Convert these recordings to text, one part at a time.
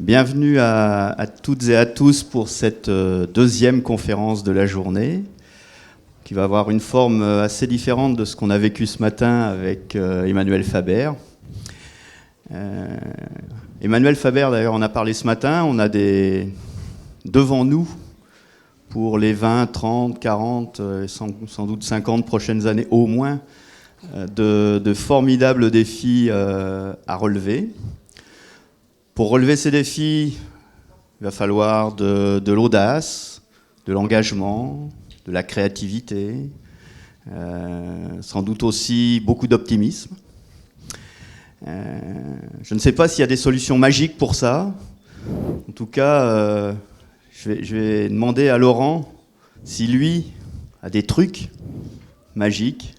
Bienvenue à toutes et à tous pour cette deuxième conférence de la journée, qui va avoir une forme assez différente de ce qu'on a vécu ce matin avec Emmanuel Faber. Emmanuel Faber, d'ailleurs, on a parlé ce matin, on a devant nous, pour les 20, 30, 40, sans doute 50 prochaines années au moins, de formidables défis à relever. Pour relever ces défis, il va falloir de l'audace, de l'engagement, de la créativité, sans doute aussi beaucoup d'optimisme. Je ne sais pas s'il y a des solutions magiques pour ça. En tout cas, je vais demander à Laurent si lui a des trucs magiques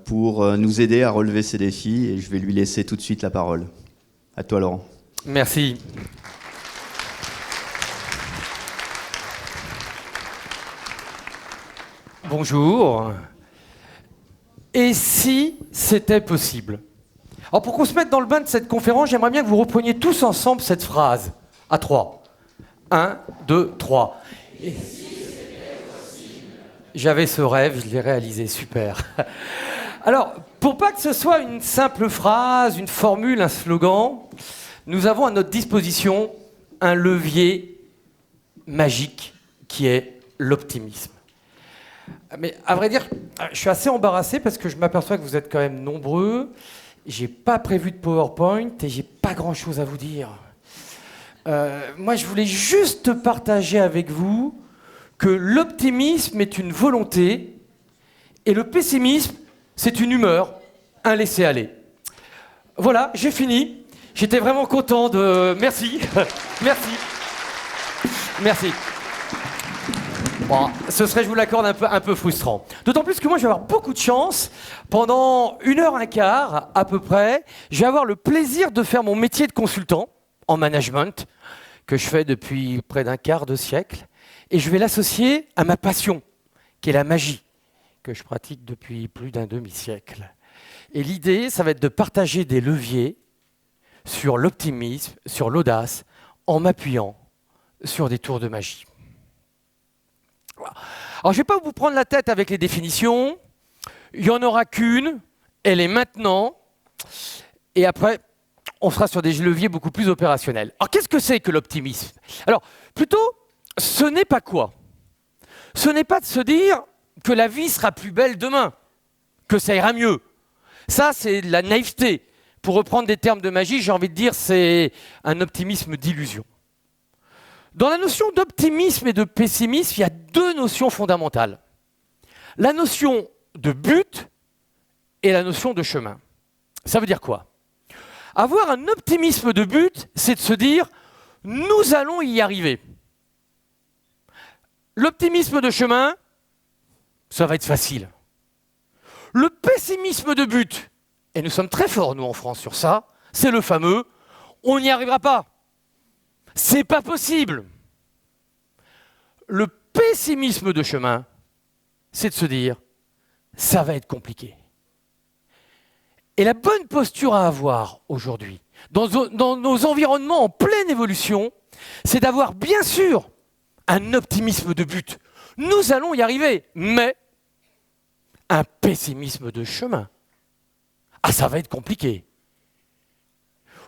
pour nous aider à relever ces défis, et je vais lui laisser tout de suite la parole. À toi, Laurent. Merci. Bonjour. Et si c'était possible? Alors pour qu'on se mette dans le bain de cette conférence, j'aimerais bien que vous repreniez tous ensemble cette phrase à 3. 1, 2, 3. Et si c'était possible? J'avais ce rêve, je l'ai réalisé, super. Alors, pour pas que ce soit une simple phrase, une formule, un slogan, nous avons à notre disposition un levier magique qui est l'optimisme. Mais à vrai dire, je suis assez embarrassé parce que je m'aperçois que vous êtes quand même nombreux. J'ai pas prévu de PowerPoint et j'ai pas grand-chose à vous dire. Moi, je voulais juste partager avec vous que l'optimisme est une volonté et le pessimisme, c'est une humeur, un laisser-aller. Voilà, j'ai fini. J'étais vraiment content de... Merci. Merci. Merci. Bon, ce serait, je vous l'accorde, un peu frustrant. D'autant plus que moi, je vais avoir beaucoup de chance. Pendant 1h15, à peu près, je vais avoir le plaisir de faire mon métier de consultant en management, que je fais depuis près d'un quart de siècle. Et je vais l'associer à ma passion, qui est la magie, que je pratique depuis plus d'un demi-siècle. Et l'idée, ça va être de partager des leviers sur l'optimisme, sur l'audace, en m'appuyant sur des tours de magie. Voilà. Alors, je ne vais pas vous prendre la tête avec les définitions. Il n'y en aura qu'une. Elle est maintenant. Et après, on sera sur des leviers beaucoup plus opérationnels. Alors, qu'est-ce que c'est que l'optimisme? Alors, plutôt, ce n'est pas quoi? Ce n'est pas de se dire que la vie sera plus belle demain, que ça ira mieux. Ça, c'est de la naïveté. Pour reprendre des termes de magie, j'ai envie de dire c'est un optimisme d'illusion. Dans la notion d'optimisme et de pessimisme, il y a deux notions fondamentales. La notion de but et la notion de chemin. Ça veut dire quoi? Avoir un optimisme de but, c'est de se dire « nous allons y arriver ». L'optimisme de chemin, ça va être facile. Le pessimisme de but, et nous sommes très forts, nous, en France, sur ça, c'est le fameux « on n'y arrivera pas ». C'est pas possible. Le pessimisme de chemin, c'est de se dire « ça va être compliqué ». Et la bonne posture à avoir aujourd'hui, dans nos environnements en pleine évolution, c'est d'avoir bien sûr un optimisme de but. Nous allons y arriver, mais un pessimisme de chemin. Ah, ça va être compliqué.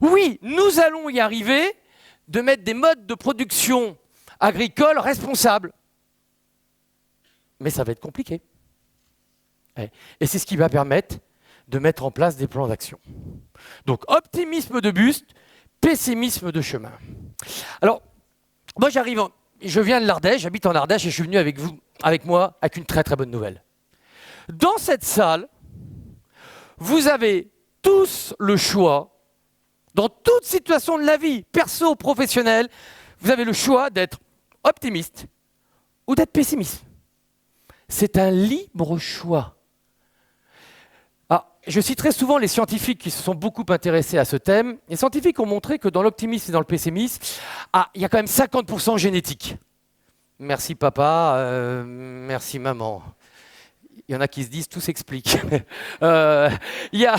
Oui, nous allons y arriver de mettre des modes de production agricole responsables. Mais ça va être compliqué. Et c'est ce qui va permettre de mettre en place des plans d'action. Donc, optimisme de but, pessimisme de chemin. Alors, moi je viens de l'Ardèche, j'habite en Ardèche et je suis venu avec moi avec une très très bonne nouvelle. Dans cette salle, vous avez tous le choix, dans toute situation de la vie, perso, professionnelle, vous avez le choix d'être optimiste ou d'être pessimiste. C'est un libre choix. Alors, je citerai souvent les scientifiques qui se sont beaucoup intéressés à ce thème. Les scientifiques ont montré que dans l'optimisme et dans le pessimisme, il y a quand même 50% génétique. Merci papa, merci maman. Il y en a qui se disent tout s'explique. Il y a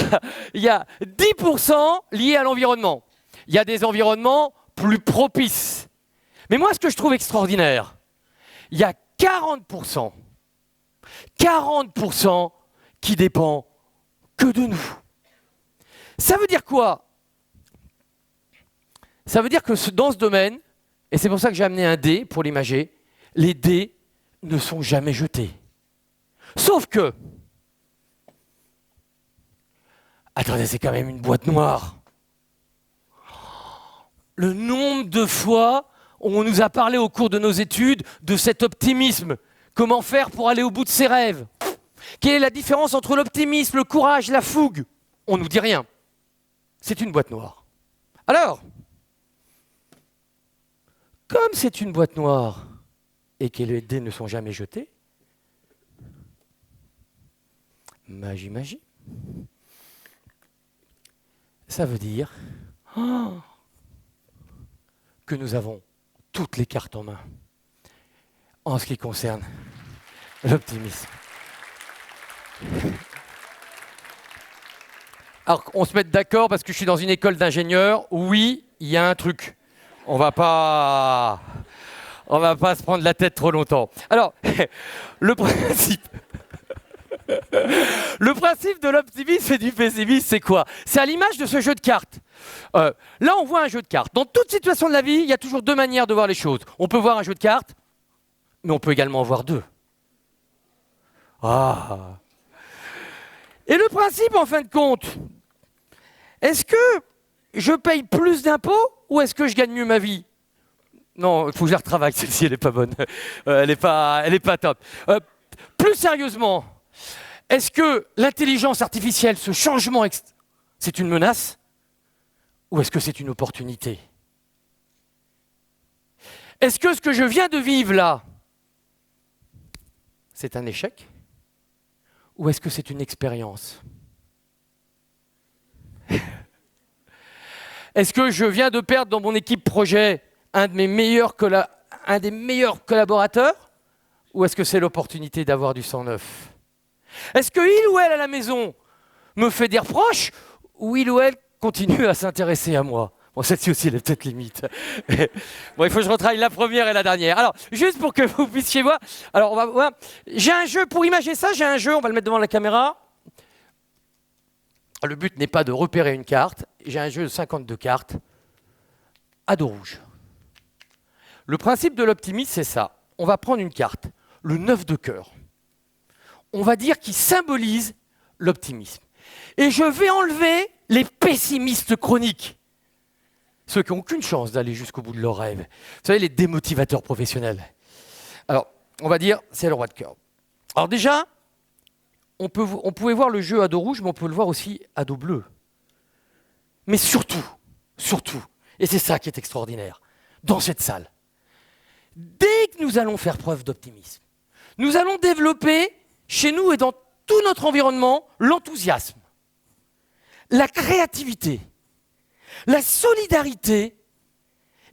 10% liés à l'environnement. Il y a des environnements plus propice. Mais moi, ce que je trouve extraordinaire, il y a 40% qui dépend que de nous. Ça veut dire quoi? Ça veut dire que dans ce domaine, et c'est pour ça que j'ai amené un dé pour l'imager, les dés ne sont jamais jetés. Sauf que, attendez, c'est quand même une boîte noire. Le nombre de fois où on nous a parlé au cours de nos études de cet optimisme. Comment faire pour aller au bout de ses rêves? Quelle est la différence entre l'optimisme, le courage, la fougue? On ne nous dit rien. C'est une boîte noire. Alors, comme c'est une boîte noire et que les dés ne sont jamais jetés, magie, ça veut dire que nous avons toutes les cartes en main en ce qui concerne l'optimisme. Alors, on se met d'accord parce que je suis dans une école d'ingénieurs. Oui, il y a un truc. On va pas se prendre la tête trop longtemps. Alors, le principe de l'optimisme et du pessimisme, c'est quoi? C'est à l'image de ce jeu de cartes. Là, on voit un jeu de cartes. Dans toute situation de la vie, il y a toujours deux manières de voir les choses. On peut voir un jeu de cartes, mais on peut également en voir deux. Ah. Et le principe, en fin de compte, est-ce que je paye plus d'impôts ou est-ce que je gagne mieux ma vie? Non, il faut que je la retravaille, celle-ci, elle n'est pas bonne. Elle n'est pas top. Plus sérieusement, est-ce que l'intelligence artificielle, ce changement, c'est une menace ou est-ce que c'est une opportunité? Est-ce que ce que je viens de vivre là, c'est un échec ou est-ce que c'est une expérience? Est-ce que je viens de perdre dans mon équipe projet un des meilleurs collaborateurs ou est-ce que c'est l'opportunité d'avoir du sang neuf? Est-ce que il ou elle à la maison me fait des reproches ou il ou elle continue à s'intéresser à moi? Bon, celle-ci aussi, elle est peut-être limite. Bon, il faut que je retravaille la première et la dernière. Alors, juste pour que vous puissiez voir. Alors, on va voir. J'ai un jeu, pour imager ça, j'ai un jeu, on va le mettre devant la caméra. Le but n'est pas de repérer une carte. J'ai un jeu de 52 cartes à dos rouge. Le principe de l'optimisme, c'est ça. On va prendre une carte, le 9 de cœur. On va dire qu'il symbolise l'optimisme. Et je vais enlever les pessimistes chroniques. Ceux qui n'ont aucune chance d'aller jusqu'au bout de leurs rêves. Vous savez, les démotivateurs professionnels. Alors, on va dire, c'est le roi de cœur. Alors déjà, on pouvait voir le jeu à dos rouge, mais on peut le voir aussi à dos bleu. Mais surtout, et c'est ça qui est extraordinaire, dans cette salle, dès que nous allons faire preuve d'optimisme, nous allons développer chez nous et dans tout notre environnement l'enthousiasme, la créativité, la solidarité,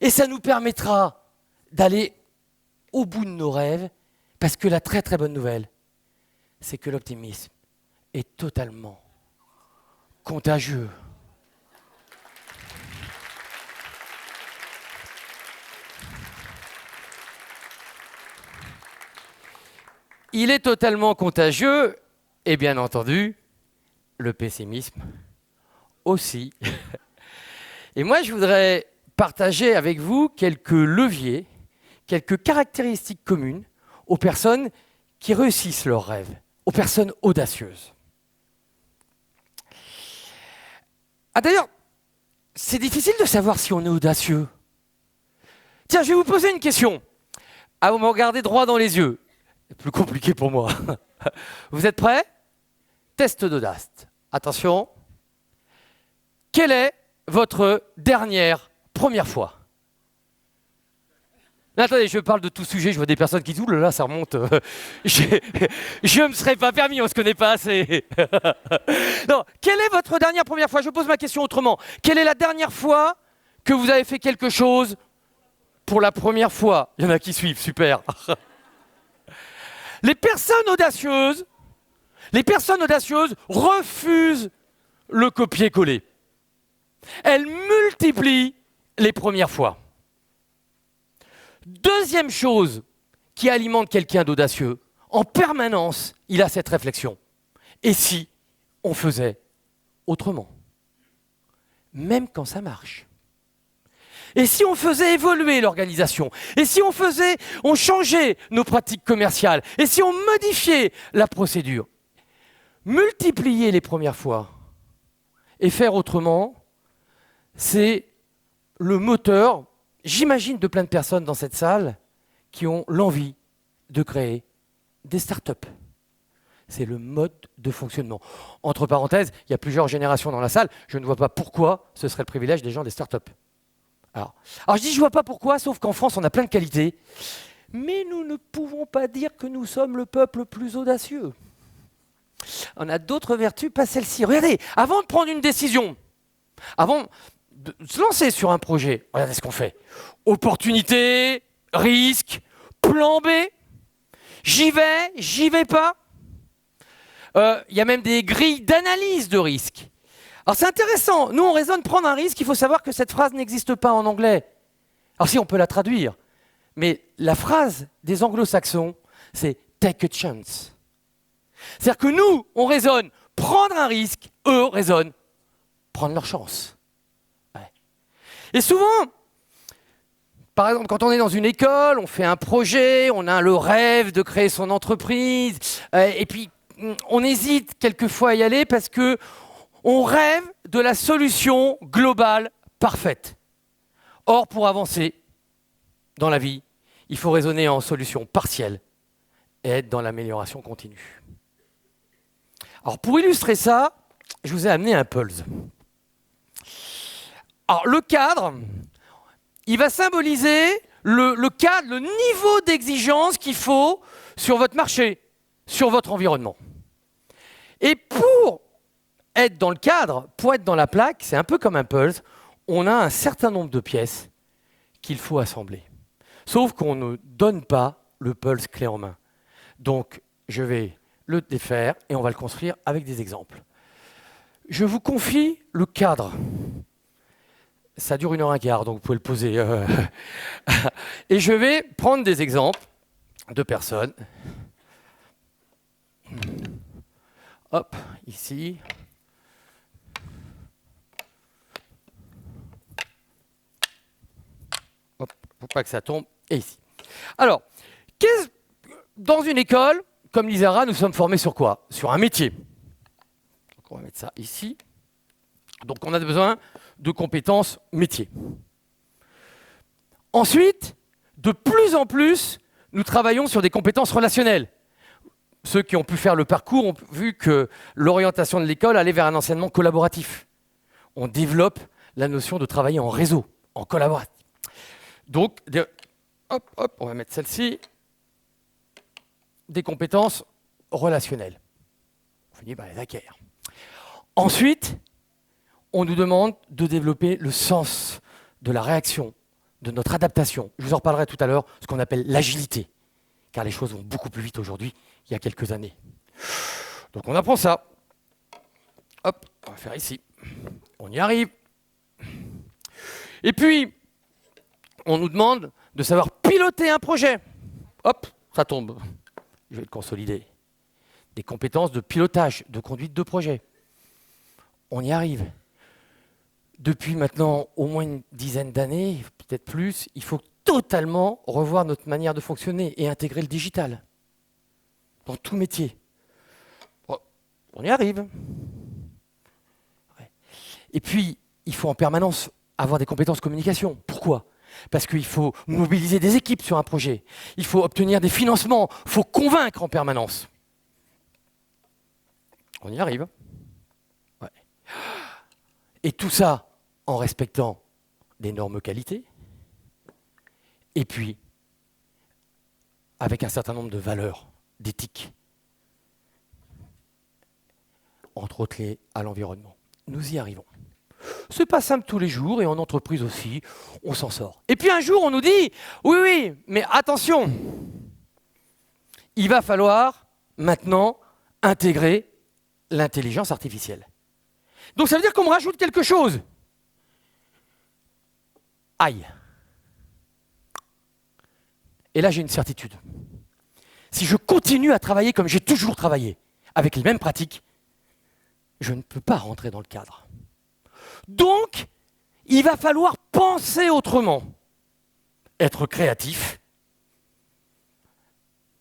et ça nous permettra d'aller au bout de nos rêves, parce que la très très bonne nouvelle, c'est que l'optimisme est totalement contagieux. Il est totalement contagieux, et bien entendu, le pessimisme aussi. Et moi, je voudrais partager avec vous quelques leviers, quelques caractéristiques communes aux personnes qui réussissent leurs rêves, aux personnes audacieuses. Ah d'ailleurs, c'est difficile de savoir si on est audacieux. Tiens, je vais vous poser une question. Ah, vous me regardez droit dans les yeux. C'est plus compliqué pour moi. Vous êtes prêts? Test d'audace. Attention. Quelle est votre première fois? Non, attendez, je parle de tout sujet, je vois des personnes qui disent « Ouh là là, ça remonte, je ne me serais pas permis, on ne se connaît pas assez. » Non, quelle est votre première fois? Je pose ma question autrement. Quelle est la dernière fois que vous avez fait quelque chose pour la première fois? Il y en a qui suivent, super. Les personnes audacieuses refusent le copier-coller. Elles multiplient les premières fois. Deuxième chose qui alimente quelqu'un d'audacieux, en permanence, il a cette réflexion. Et si on faisait autrement? Même quand ça marche. Et si on faisait évoluer l'organisation? Et si on changeait nos pratiques commerciales? Et si on modifiait la procédure? Multiplier les premières fois et faire autrement, c'est le moteur, j'imagine, de plein de personnes dans cette salle qui ont l'envie de créer des startups. C'est le mode de fonctionnement. Entre parenthèses, il y a plusieurs générations dans la salle. Je ne vois pas pourquoi ce serait le privilège des gens des startups. Alors je dis je ne vois pas pourquoi, sauf qu'en France, on a plein de qualités. Mais nous ne pouvons pas dire que nous sommes le peuple le plus audacieux. On a d'autres vertus, pas celle-ci. Regardez, avant de prendre une décision, avant de se lancer sur un projet, regardez ce qu'on fait. Opportunité, risque, plan B, j'y vais pas. Il y a même des grilles d'analyse de risque. Alors c'est intéressant, nous on raisonne prendre un risque, il faut savoir que cette phrase n'existe pas en anglais. Alors si on peut la traduire, mais la phrase des anglo-saxons, c'est « take a chance ». C'est-à-dire que nous, on raisonne prendre un risque, eux raisonnent prendre leur chance. Ouais. Et souvent, par exemple, quand on est dans une école, on fait un projet, on a le rêve de créer son entreprise, et puis on hésite quelquefois à y aller parce que on rêve de la solution globale parfaite. Or, pour avancer dans la vie, il faut raisonner en solution partielle et être dans l'amélioration continue. Alors, pour illustrer ça, je vous ai amené un pulse. Alors, le cadre, il va symboliser le cadre, le niveau d'exigence qu'il faut sur votre marché, sur votre environnement. Et pour être dans le cadre, pour être dans la plaque, c'est un peu comme un pulse, on a un certain nombre de pièces qu'il faut assembler. Sauf qu'on ne donne pas le pulse clé en main. Donc, je vais le défaire et on va le construire avec des exemples. Je vous confie le cadre. Ça dure 1h15, donc vous pouvez le poser. Et je vais prendre des exemples de personnes. Hop, ici. Hop, faut pas que ça tombe. Et ici. Alors, dans une école, comme l'ISARA, nous sommes formés sur quoi? Sur un métier. Donc on va mettre ça ici. Donc on a besoin de compétences métiers. Ensuite, de plus en plus, nous travaillons sur des compétences relationnelles. Ceux qui ont pu faire le parcours ont vu que l'orientation de l'école allait vers un enseignement collaboratif. On développe la notion de travailler en réseau, en collaboratif. Donc, hop, on va mettre celle-ci. Des compétences relationnelles. On finit par les acquérir. Ensuite, on nous demande de développer le sens de la réaction, de notre adaptation. Je vous en reparlerai tout à l'heure, ce qu'on appelle l'agilité, car les choses vont beaucoup plus vite aujourd'hui qu'il y a quelques années. Donc on apprend ça. Hop, on va faire ici. On y arrive. Et puis, on nous demande de savoir piloter un projet. Hop, ça tombe. Je vais le consolider. Des compétences de pilotage, de conduite de projet. On y arrive. Depuis maintenant au moins une dizaine d'années, peut-être plus, il faut totalement revoir notre manière de fonctionner et intégrer le digital dans tout métier. On y arrive. Ouais. Et puis, il faut en permanence avoir des compétences communication. Pourquoi ? Parce qu'il faut mobiliser des équipes sur un projet. Il faut obtenir des financements. Il faut convaincre en permanence. On y arrive. Ouais. Et tout ça en respectant des normes qualité. Et puis, avec un certain nombre de valeurs, d'éthique. Entre autres liées à l'environnement. Nous y arrivons. C'est pas simple tous les jours et en entreprise aussi, on s'en sort. Et puis un jour, on nous dit, oui, mais attention, il va falloir maintenant intégrer l'intelligence artificielle. Donc ça veut dire qu'on me rajoute quelque chose. aïe. Et là, j'ai une certitude. Si je continue à travailler comme j'ai toujours travaillé, avec les mêmes pratiques, je ne peux pas rentrer dans le cadre. Donc, il va falloir penser autrement, être créatif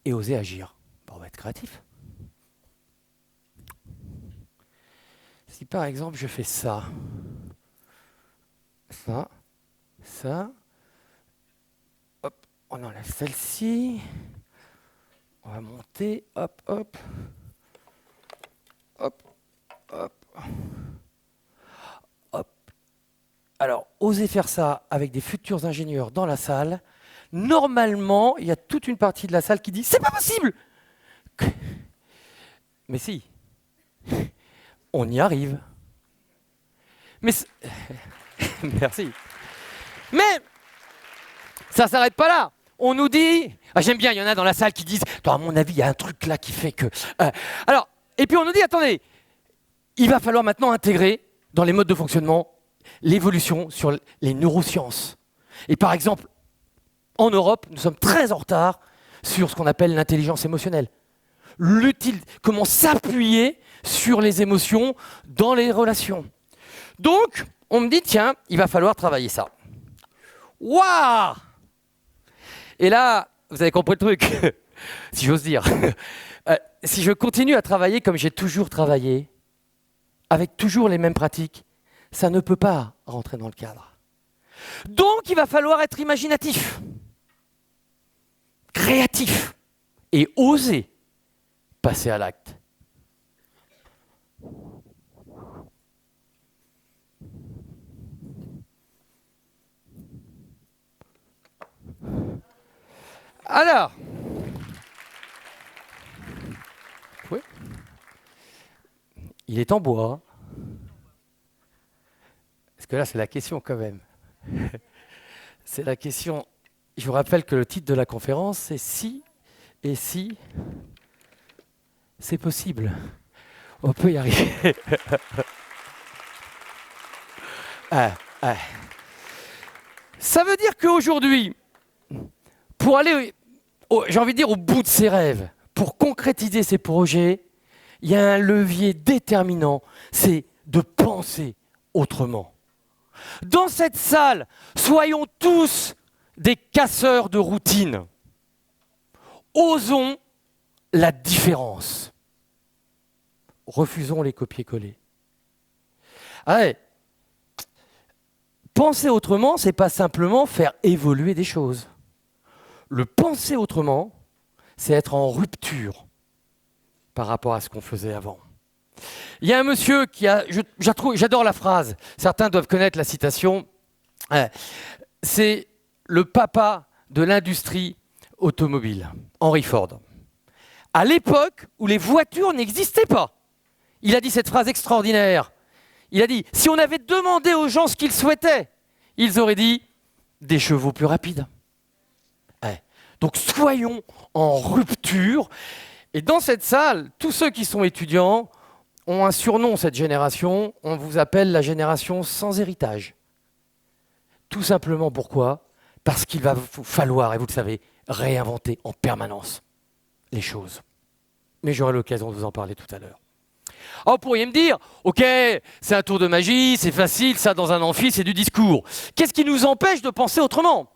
et oser agir pour être créatif. Si par exemple je fais ça, hop, on enlève celle-ci, on va monter, hop, hop, hop, hop, hop. Alors, oser faire ça avec des futurs ingénieurs dans la salle, normalement, il y a toute une partie de la salle qui dit « c'est pas possible !» Mais si, on y arrive. Mais merci. Mais ça ne s'arrête pas là. On nous dit, j'aime bien, il y en a dans la salle qui disent, à mon avis, il y a un truc là qui fait que... Alors, et puis on nous dit, attendez, il va falloir maintenant intégrer dans les modes de fonctionnement l'évolution sur les neurosciences. Et par exemple, en Europe, nous sommes très en retard sur ce qu'on appelle l'intelligence émotionnelle. Comment s'appuyer sur les émotions dans les relations. Donc, on me dit, tiens, il va falloir travailler ça. Waouh! Et là, vous avez compris le truc, si j'ose dire. Si je continue à travailler comme j'ai toujours travaillé, avec toujours les mêmes pratiques, ça ne peut pas rentrer dans le cadre. Donc, il va falloir être imaginatif, créatif et oser passer à l'acte. Alors, oui, il est en bois. Parce que là, c'est la question quand même. C'est la question. Je vous rappelle que le titre de la conférence, c'est si et si c'est possible. On peut y arriver. Ça veut dire qu'aujourd'hui, pour aller, j'ai envie de dire, au bout de ses rêves, pour concrétiser ses projets, il y a un levier déterminant, c'est de penser autrement. Dans cette salle, soyons tous des casseurs de routine. Osons la différence. Refusons les copier-coller. Penser autrement, c'est pas simplement faire évoluer des choses. Le penser autrement, c'est être en rupture par rapport à ce qu'on faisait avant. Il y a un monsieur qui a... J'adore la phrase. Certains doivent connaître la citation. C'est le papa de l'industrie automobile, Henry Ford. À l'époque où les voitures n'existaient pas, il a dit cette phrase extraordinaire. Il a dit, si on avait demandé aux gens ce qu'ils souhaitaient, ils auraient dit des chevaux plus rapides. Donc soyons en rupture. Et dans cette salle, tous ceux qui sont étudiants ont un surnom, cette génération. On vous appelle la génération sans héritage. Tout simplement pourquoi ? Parce qu'il va vous falloir, et vous le savez, réinventer en permanence les choses. Mais j'aurai l'occasion de vous en parler tout à l'heure. Alors, vous pourriez me dire, ok, c'est un tour de magie, c'est facile, ça dans un amphi, c'est du discours. Qu'est-ce qui nous empêche de penser autrement ?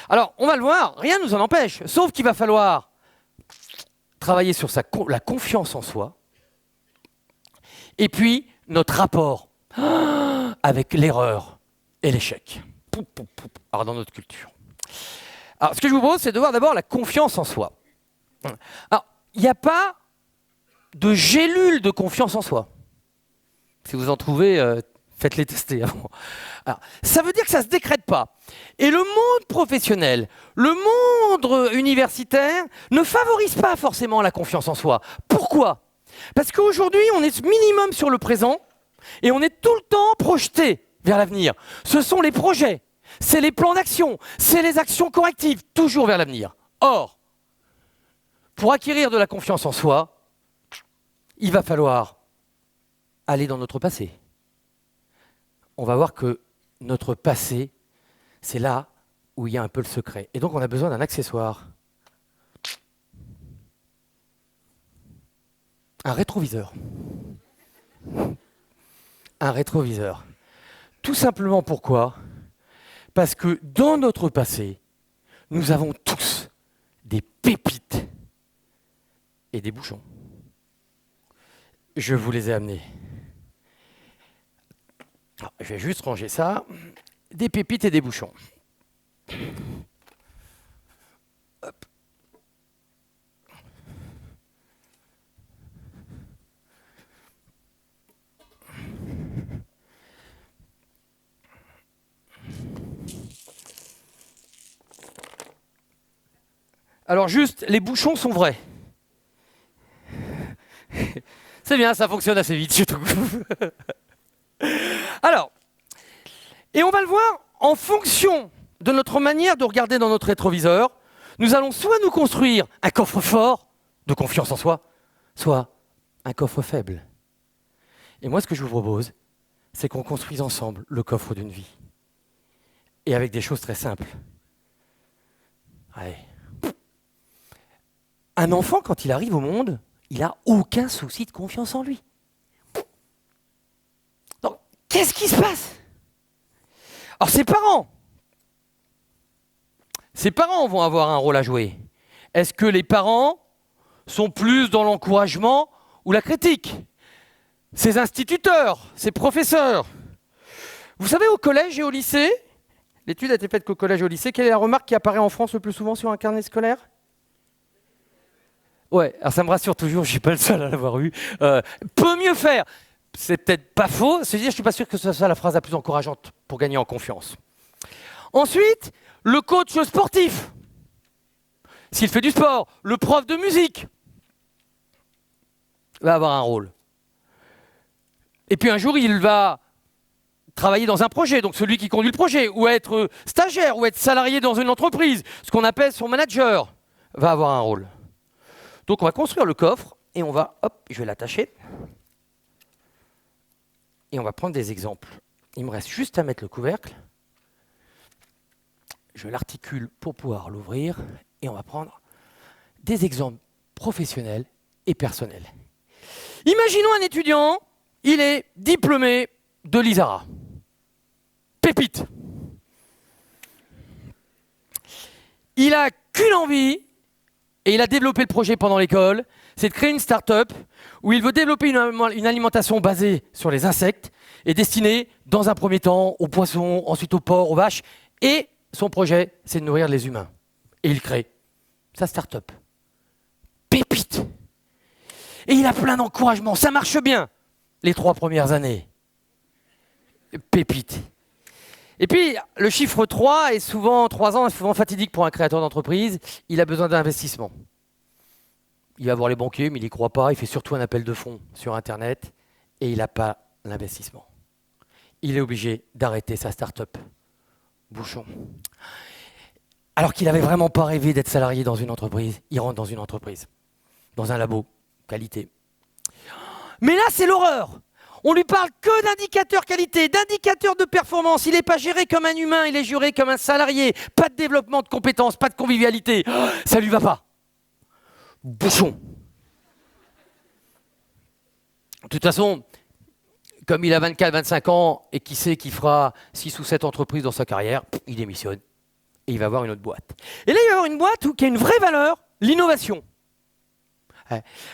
Alors, on va le voir, rien ne nous en empêche, sauf qu'il va falloir travailler sur la confiance en soi, et puis notre rapport avec l'erreur et l'échec. Alors, dans notre culture. Alors, ce que je vous propose, c'est de voir d'abord la confiance en soi. Alors, il n'y a pas de gélules de confiance en soi. Si vous en trouvez, faites-les tester avant. Alors, ça veut dire que ça ne se décrète pas. Et le monde professionnel, le monde universitaire ne favorise pas forcément la confiance en soi. Pourquoi ? Parce qu'aujourd'hui, on est minimum sur le présent et on est tout le temps projeté vers l'avenir. Ce sont les projets, c'est les plans d'action, c'est les actions correctives, toujours vers l'avenir. Or, pour acquérir de la confiance en soi, il va falloir aller dans notre passé. On va voir que notre passé, c'est là où il y a un peu le secret. Et donc on a besoin d'un accessoire. Un rétroviseur. Un rétroviseur. Tout simplement pourquoi ? Parce que dans notre passé, nous avons tous des pépites et des bouchons. Je vous les ai amenés. Alors, je vais juste ranger ça. Des pépites et des bouchons. Hop. Alors juste, les bouchons sont vrais. C'est bien, ça fonctionne assez vite, je trouve. Alors, et on va le voir, en fonction de notre manière de regarder dans notre rétroviseur, nous allons soit nous construire un coffre-fort de confiance en soi, soit un coffre faible. Et moi, ce que je vous propose, c'est qu'on construise ensemble le coffre d'une vie. Et avec des choses très simples. Allez. Un enfant, quand il arrive au monde, il n'a aucun souci de confiance en lui. Donc, qu'est-ce qui se passe ? Alors, ses parents vont avoir un rôle à jouer. Est-ce que les parents sont plus dans l'encouragement ou la critique ? Ses instituteurs, ses professeurs. Vous savez, au collège et au lycée, l'étude a été faite qu'au collège et au lycée, quelle est la remarque qui apparaît en France le plus souvent sur un carnet scolaire ? Ouais, alors ça me rassure toujours, je ne suis pas le seul à l'avoir eu. Peut mieux faire. C'est peut-être pas faux, c'est-à-dire je ne suis pas sûr que ce soit la phrase la plus encourageante pour gagner en confiance. Ensuite, le coach sportif. S'il fait du sport, le prof de musique va avoir un rôle. Et puis un jour, il va travailler dans un projet, donc celui qui conduit le projet, ou être stagiaire, ou être salarié dans une entreprise, ce qu'on appelle son manager, va avoir un rôle. Donc on va construire le coffre, et on va, hop, je vais l'attacher, et on va prendre des exemples. Il me reste juste à mettre le couvercle, je l'articule pour pouvoir l'ouvrir, et on va prendre des exemples professionnels et personnels. Imaginons un étudiant, il est diplômé de l'ISARA. Pépite. Il a qu'une envie, et il a développé le projet pendant l'école, c'est de créer une start-up où il veut développer une alimentation basée sur les insectes et destinée, dans un premier temps, aux poissons, ensuite aux porcs, aux vaches. Et son projet, c'est de nourrir les humains. Et il crée sa start-up. Pépite. Et il a plein d'encouragement. Ça marche bien les 3 premières années. Pépite. Et puis, le chiffre 3 est souvent, 3 ans, est souvent fatidique pour un créateur d'entreprise. Il a besoin d'investissement. Il va voir les banquiers, mais il n'y croit pas. Il fait surtout un appel de fonds sur Internet et il n'a pas l'investissement. Il est obligé d'arrêter sa start-up. Bouchon. Alors qu'il n'avait vraiment pas rêvé d'être salarié dans une entreprise, il rentre dans une entreprise, dans un labo, qualité. Mais là, c'est l'horreur. On lui parle que d'indicateurs qualité, d'indicateurs de performance. Il n'est pas géré comme un humain, il est géré comme un salarié. Pas de développement de compétences, pas de convivialité. Ça ne lui va pas. Bouchon. De toute façon, comme il a 24-25 ans et qu'il sait qu'il fera 6 ou 7 entreprises dans sa carrière, il démissionne et il va avoir une autre boîte. Et là, il va avoir une boîte qui a une vraie valeur, l'innovation.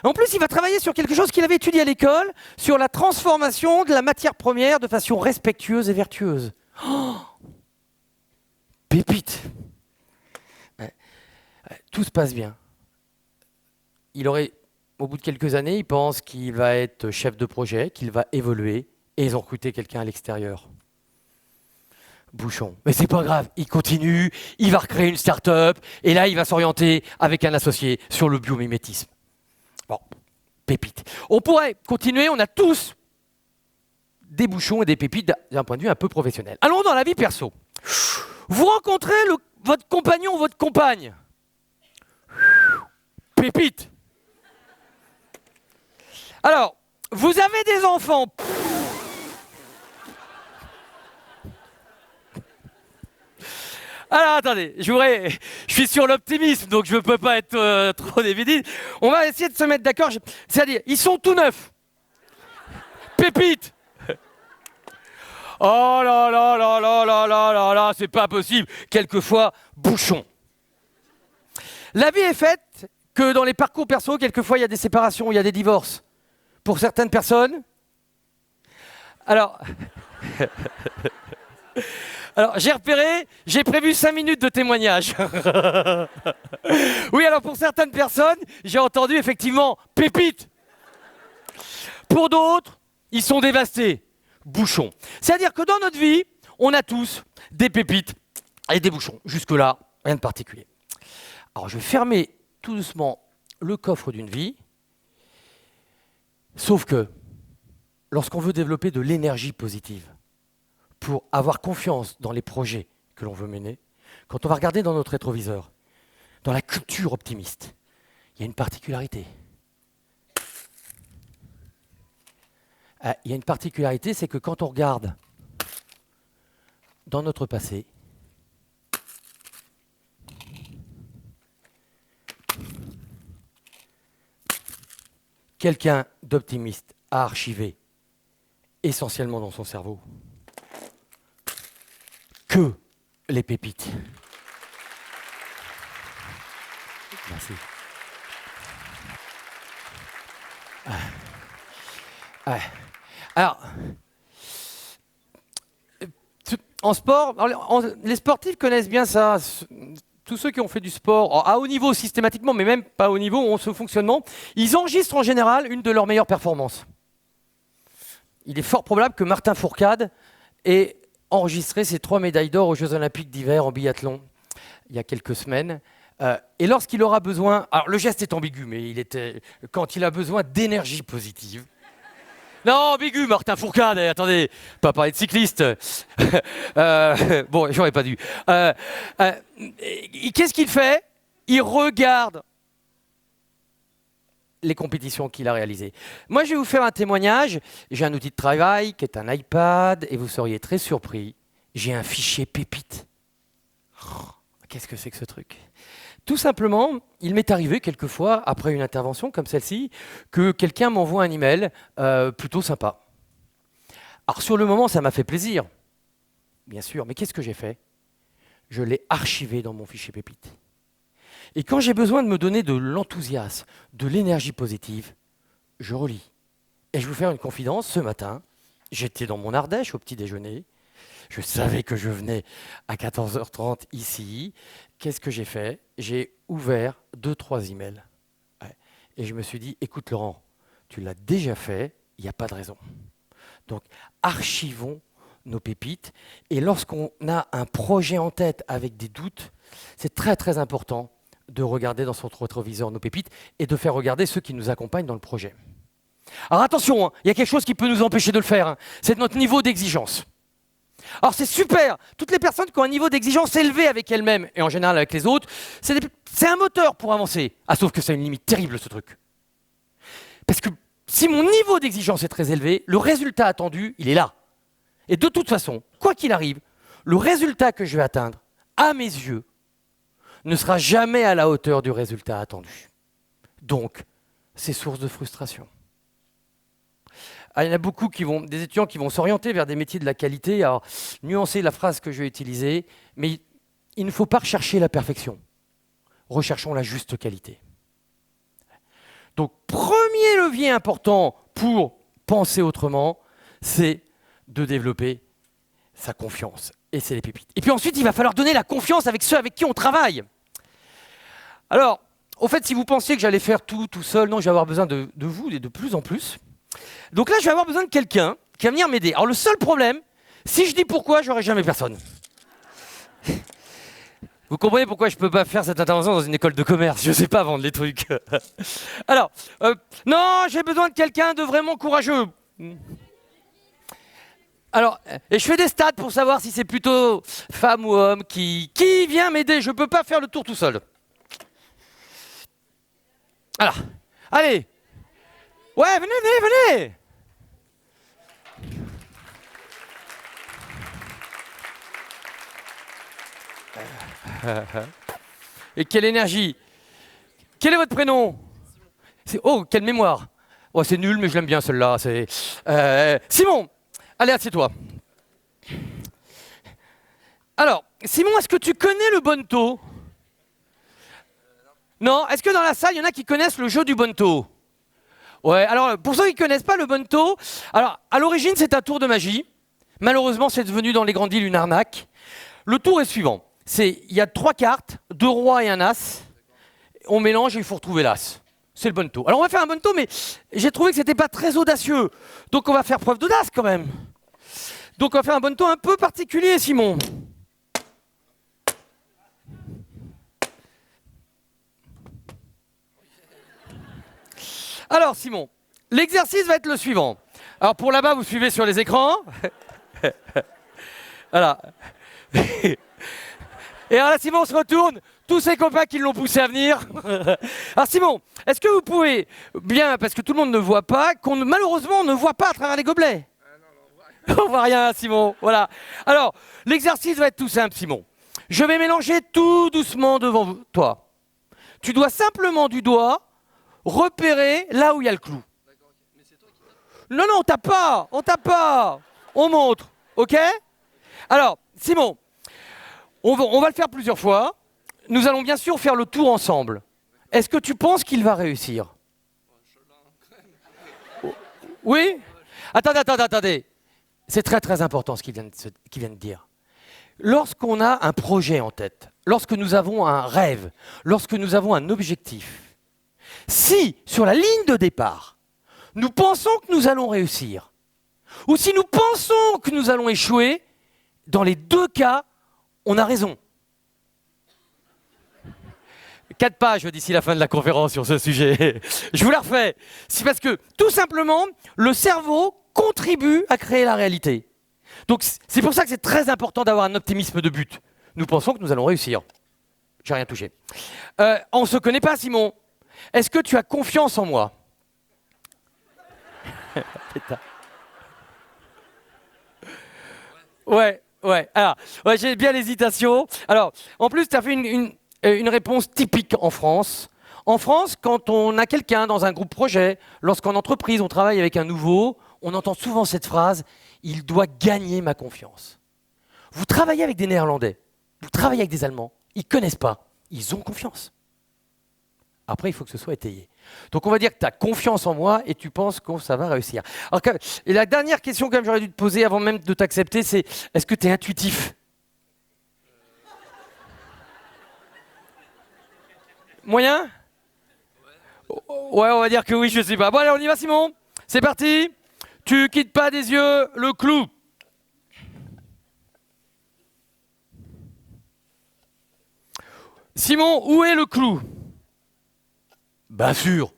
En plus, il va travailler sur quelque chose qu'il avait étudié à l'école, sur la transformation de la matière première de façon respectueuse et vertueuse. Oh, pépite. Tout se passe bien. Au bout de quelques années, il pense qu'il va être chef de projet, qu'il va évoluer, et ils ont recruté quelqu'un à l'extérieur. Bouchon. Mais c'est pas grave, il continue, il va recréer une start-up, et là, il va s'orienter avec un associé sur le biomimétisme. Bon, pépite. On pourrait continuer, on a tous des bouchons et des pépites d'un point de vue un peu professionnel. Allons dans la vie perso. Vous rencontrez votre compagnon ou votre compagne. Pépite. Alors, vous avez des enfants. Alors attendez, je suis sur l'optimisme, donc je ne peux pas être trop dévidé. On va essayer de se mettre d'accord. C'est-à-dire, ils sont tout neufs. Pépites. Oh là là là là là là là là, c'est pas possible. Quelquefois, bouchon. La vie est faite que dans les parcours perso, quelquefois, il y a des séparations, il y a des divorces. Pour certaines personnes. Alors, j'ai prévu 5 minutes de témoignage. Oui, alors pour certaines personnes, j'ai entendu effectivement pépite. Pour d'autres, ils sont dévastés. Bouchons. C'est-à-dire que dans notre vie, on a tous des pépites et des bouchons. Jusque-là, rien de particulier. Alors, je vais fermer tout doucement le coffre d'une vie. Sauf que, lorsqu'on veut développer de l'énergie positive, pour avoir confiance dans les projets que l'on veut mener, quand on va regarder dans notre rétroviseur, dans la culture optimiste, il y a une particularité. Il y a une particularité, c'est que quand on regarde dans notre passé, quelqu'un d'optimiste a archivé, essentiellement dans son cerveau, que les pépites. Merci. Alors, en sport, les sportifs connaissent bien ça. Tous ceux qui ont fait du sport, à haut niveau systématiquement, mais même pas à haut niveau, ont ce fonctionnement, ils enregistrent en général une de leurs meilleures performances. Il est fort probable que Martin Fourcade ait enregistré ses 3 médailles d'or aux Jeux Olympiques d'hiver en biathlon il y a quelques semaines. Et lorsqu'il aura besoin, alors le geste est ambigu, mais quand il a besoin d'énergie positive. Non, ambigu, Martin Fourcade, attendez, pas parler de cycliste. Bon, j'aurais pas dû. Qu'est-ce qu'il fait? Il regarde les compétitions qu'il a réalisées. Moi, je vais vous faire un témoignage. J'ai un outil de travail qui est un iPad, et vous seriez très surpris. J'ai un fichier pépite. Qu'est-ce que c'est que ce truc? Tout simplement, il m'est arrivé quelquefois, après une intervention comme celle-ci, que quelqu'un m'envoie un email plutôt sympa. Alors sur le moment, ça m'a fait plaisir, bien sûr, mais qu'est-ce que j'ai fait? Je l'ai archivé dans mon fichier pépite. Et quand j'ai besoin de me donner de l'enthousiasme, de l'énergie positive, je relis. Et je vais vous faire une confidence, ce matin, j'étais dans mon Ardèche au petit déjeuner, je savais que je venais à 14h30 ici. Qu'est-ce que j'ai fait? J'ai ouvert 2-3 emails. Ouais. Et je me suis dit, écoute Laurent, tu l'as déjà fait, il n'y a pas de raison. Donc, archivons nos pépites. Et lorsqu'on a un projet en tête avec des doutes, c'est très très important de regarder dans son rétroviseur nos pépites et de faire regarder ceux qui nous accompagnent dans le projet. Alors attention, il y a quelque chose qui peut nous empêcher de le faire, c'est notre niveau d'exigence. Alors c'est super, toutes les personnes qui ont un niveau d'exigence élevé avec elles-mêmes, et en général avec les autres, c'est un moteur pour avancer. Ah, sauf que c'est une limite terrible ce truc. Parce que si mon niveau d'exigence est très élevé, le résultat attendu, il est là. Et de toute façon, quoi qu'il arrive, le résultat que je vais atteindre, à mes yeux, ne sera jamais à la hauteur du résultat attendu. Donc, c'est source de frustration. Ah, il y en a beaucoup des étudiants qui vont s'orienter vers des métiers de la qualité. Alors, nuancer la phrase que je vais utiliser, mais il ne faut pas rechercher la perfection. Recherchons la juste qualité. Donc, premier levier important pour penser autrement, c'est de développer sa confiance. Et c'est les pépites. Et puis ensuite, il va falloir donner la confiance avec ceux avec qui on travaille. Alors, au fait, si vous pensiez que j'allais faire tout seul, non, je vais avoir besoin de vous et de plus en plus. Donc là, je vais avoir besoin de quelqu'un qui va venir m'aider. Alors le seul problème, si je dis pourquoi, j'aurai jamais personne. Vous comprenez pourquoi je ne peux pas faire cette intervention dans une école de commerce? Je ne sais pas vendre les trucs. Alors, non, j'ai besoin de quelqu'un de vraiment courageux. Alors, et je fais des stats pour savoir si c'est plutôt femme ou homme qui vient m'aider. Je ne peux pas faire le tour tout seul. Alors, allez. Ouais, venez. Et quelle énergie. Quel est votre prénom? Oh, quelle mémoire. Oh, c'est nul, mais je l'aime bien celle-là. Simon, allez, assieds-toi. Alors, Simon, est-ce que tu connais le Bonto? Non? Est-ce que dans la salle, il y en a qui connaissent le jeu du Bonto? Ouais, alors, pour ceux qui ne connaissent pas le Bonto, alors, à l'origine, c'est un tour de magie. Malheureusement, c'est devenu dans les grandes villes une arnaque. Le tour est suivant. Il y a 3 cartes, 2 rois et un as. On mélange et il faut retrouver l'as. C'est le Bonto. Alors, on va faire un Bonto, mais j'ai trouvé que ce n'était pas très audacieux. Donc, on va faire preuve d'audace quand même. Donc, on va faire un Bonto un peu particulier, Simon. Alors, Simon, l'exercice va être le suivant. Alors, pour là-bas, vous suivez sur les écrans. Voilà. Et alors là, Simon se retourne. Tous ses copains qui l'ont poussé à venir. Alors, Simon, est-ce que vous pouvez, bien, parce que tout le monde ne voit pas, malheureusement, on ne voit pas à travers les gobelets. On voit rien, Simon. Voilà. Alors, l'exercice va être tout simple, Simon. Je vais mélanger tout doucement devant toi. Tu dois simplement du doigt repérer là où il y a le clou. Non, non, on tape pas. On tape pas. On montre. OK? Alors, Simon, on va le faire plusieurs fois. Nous allons bien sûr faire le tour ensemble. Est-ce que tu penses qu'il va réussir? Oui? Attendez. C'est très très important ce qu'il vient de dire. Lorsqu'on a un projet en tête, lorsque nous avons un rêve, lorsque nous avons un objectif, si sur la ligne de départ, nous pensons que nous allons réussir, ou si nous pensons que nous allons échouer, dans les 2 cas, on a raison. 4 pages d'ici la fin de la conférence sur ce sujet. Je vous la refais. C'est parce que, tout simplement, le cerveau contribue à créer la réalité. Donc, c'est pour ça que c'est très important d'avoir un optimisme de but. Nous pensons que nous allons réussir. J'ai rien touché. On ne se connaît pas, Simon. Est-ce que tu as confiance en moi? Ouais. Alors, ouais, j'ai bien l'hésitation. Alors, en plus, tu as fait une réponse typique en France. En France, quand on a quelqu'un dans un groupe projet, lorsqu'en entreprise, on travaille avec un nouveau, on entend souvent cette phrase « il doit gagner ma confiance ». Vous travaillez avec des Néerlandais, vous travaillez avec des Allemands, ils ne connaissent pas, ils ont confiance. Après, il faut que ce soit étayé. Donc, on va dire que tu as confiance en moi et tu penses que ça va réussir. Alors, et la dernière question que j'aurais dû te poser avant même de t'accepter, c'est est-ce que tu es intuitif? Moyen? Ouais, on va dire que oui, je sais pas. Bon, allez, on y va, Simon. C'est parti. Tu quittes pas des yeux le clou. Simon, où est le clou? Bien sûr.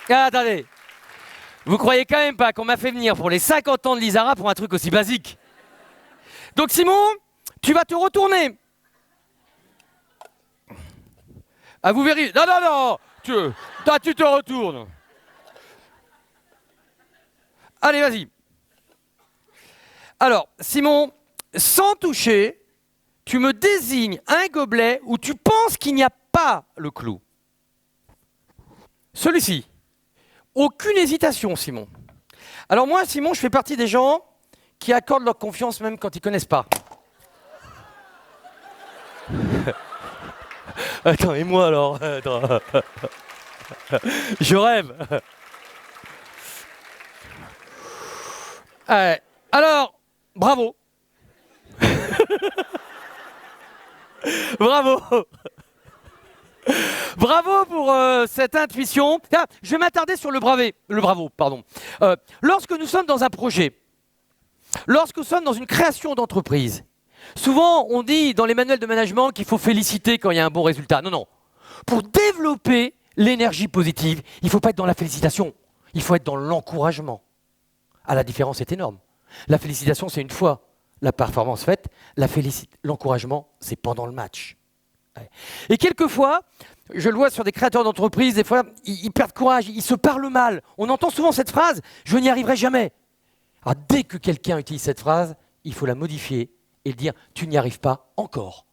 Ah, attendez. Vous croyez quand même pas qu'on m'a fait venir pour les 50 ans de l'Isara pour un truc aussi basique? Donc, Simon, tu vas te retourner. Ah, vous verrez. Non. Tu te retournes. Allez, vas-y. Alors, Simon, sans toucher, tu me désignes un gobelet où tu penses qu'il n'y a pas le clou. Celui-ci. Aucune hésitation, Simon. Alors moi, Simon, je fais partie des gens qui accordent leur confiance même quand ils ne connaissent pas. Attends, et moi alors? Attends. Je rêve. Alors, bravo. Bravo. Bravo pour cette intuition. Ah, je vais m'attarder sur le bravo, pardon. Lorsque nous sommes dans un projet, lorsque nous sommes dans une création d'entreprise, souvent on dit dans les manuels de management qu'il faut féliciter quand il y a un bon résultat. Non. Pour développer l'énergie positive, il ne faut pas être dans la félicitation, il faut être dans l'encouragement. Ah, la différence est énorme. La félicitation, c'est une fois la performance faite. L'encouragement, c'est pendant le match. Ouais. Et quelquefois, je le vois sur des créateurs d'entreprises, des fois, ils perdent courage, ils se parlent mal. On entend souvent cette phrase « je n'y arriverai jamais ». Alors, dès que quelqu'un utilise cette phrase, il faut la modifier et dire « tu n'y arrives pas encore ».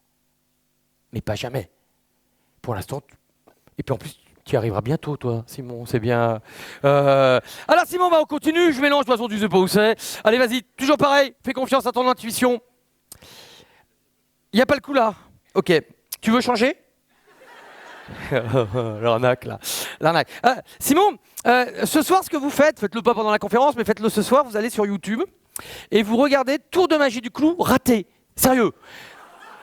Mais pas jamais. Pour l'instant, et puis en plus, tu y arriveras bientôt, toi, Simon, c'est bien. Alors, Simon, on continue, je mélange, de toute façon, tu sais pas où c'est. Allez, vas-y, toujours pareil, fais confiance à ton intuition. Il n'y a pas le coup là. Ok, tu veux changer? L'arnaque, là. L'arnaque. Simon, ce soir, ce que vous faites-le pas pendant la conférence, mais faites-le ce soir, vous allez sur YouTube et vous regardez Tour de magie du clou raté. Sérieux.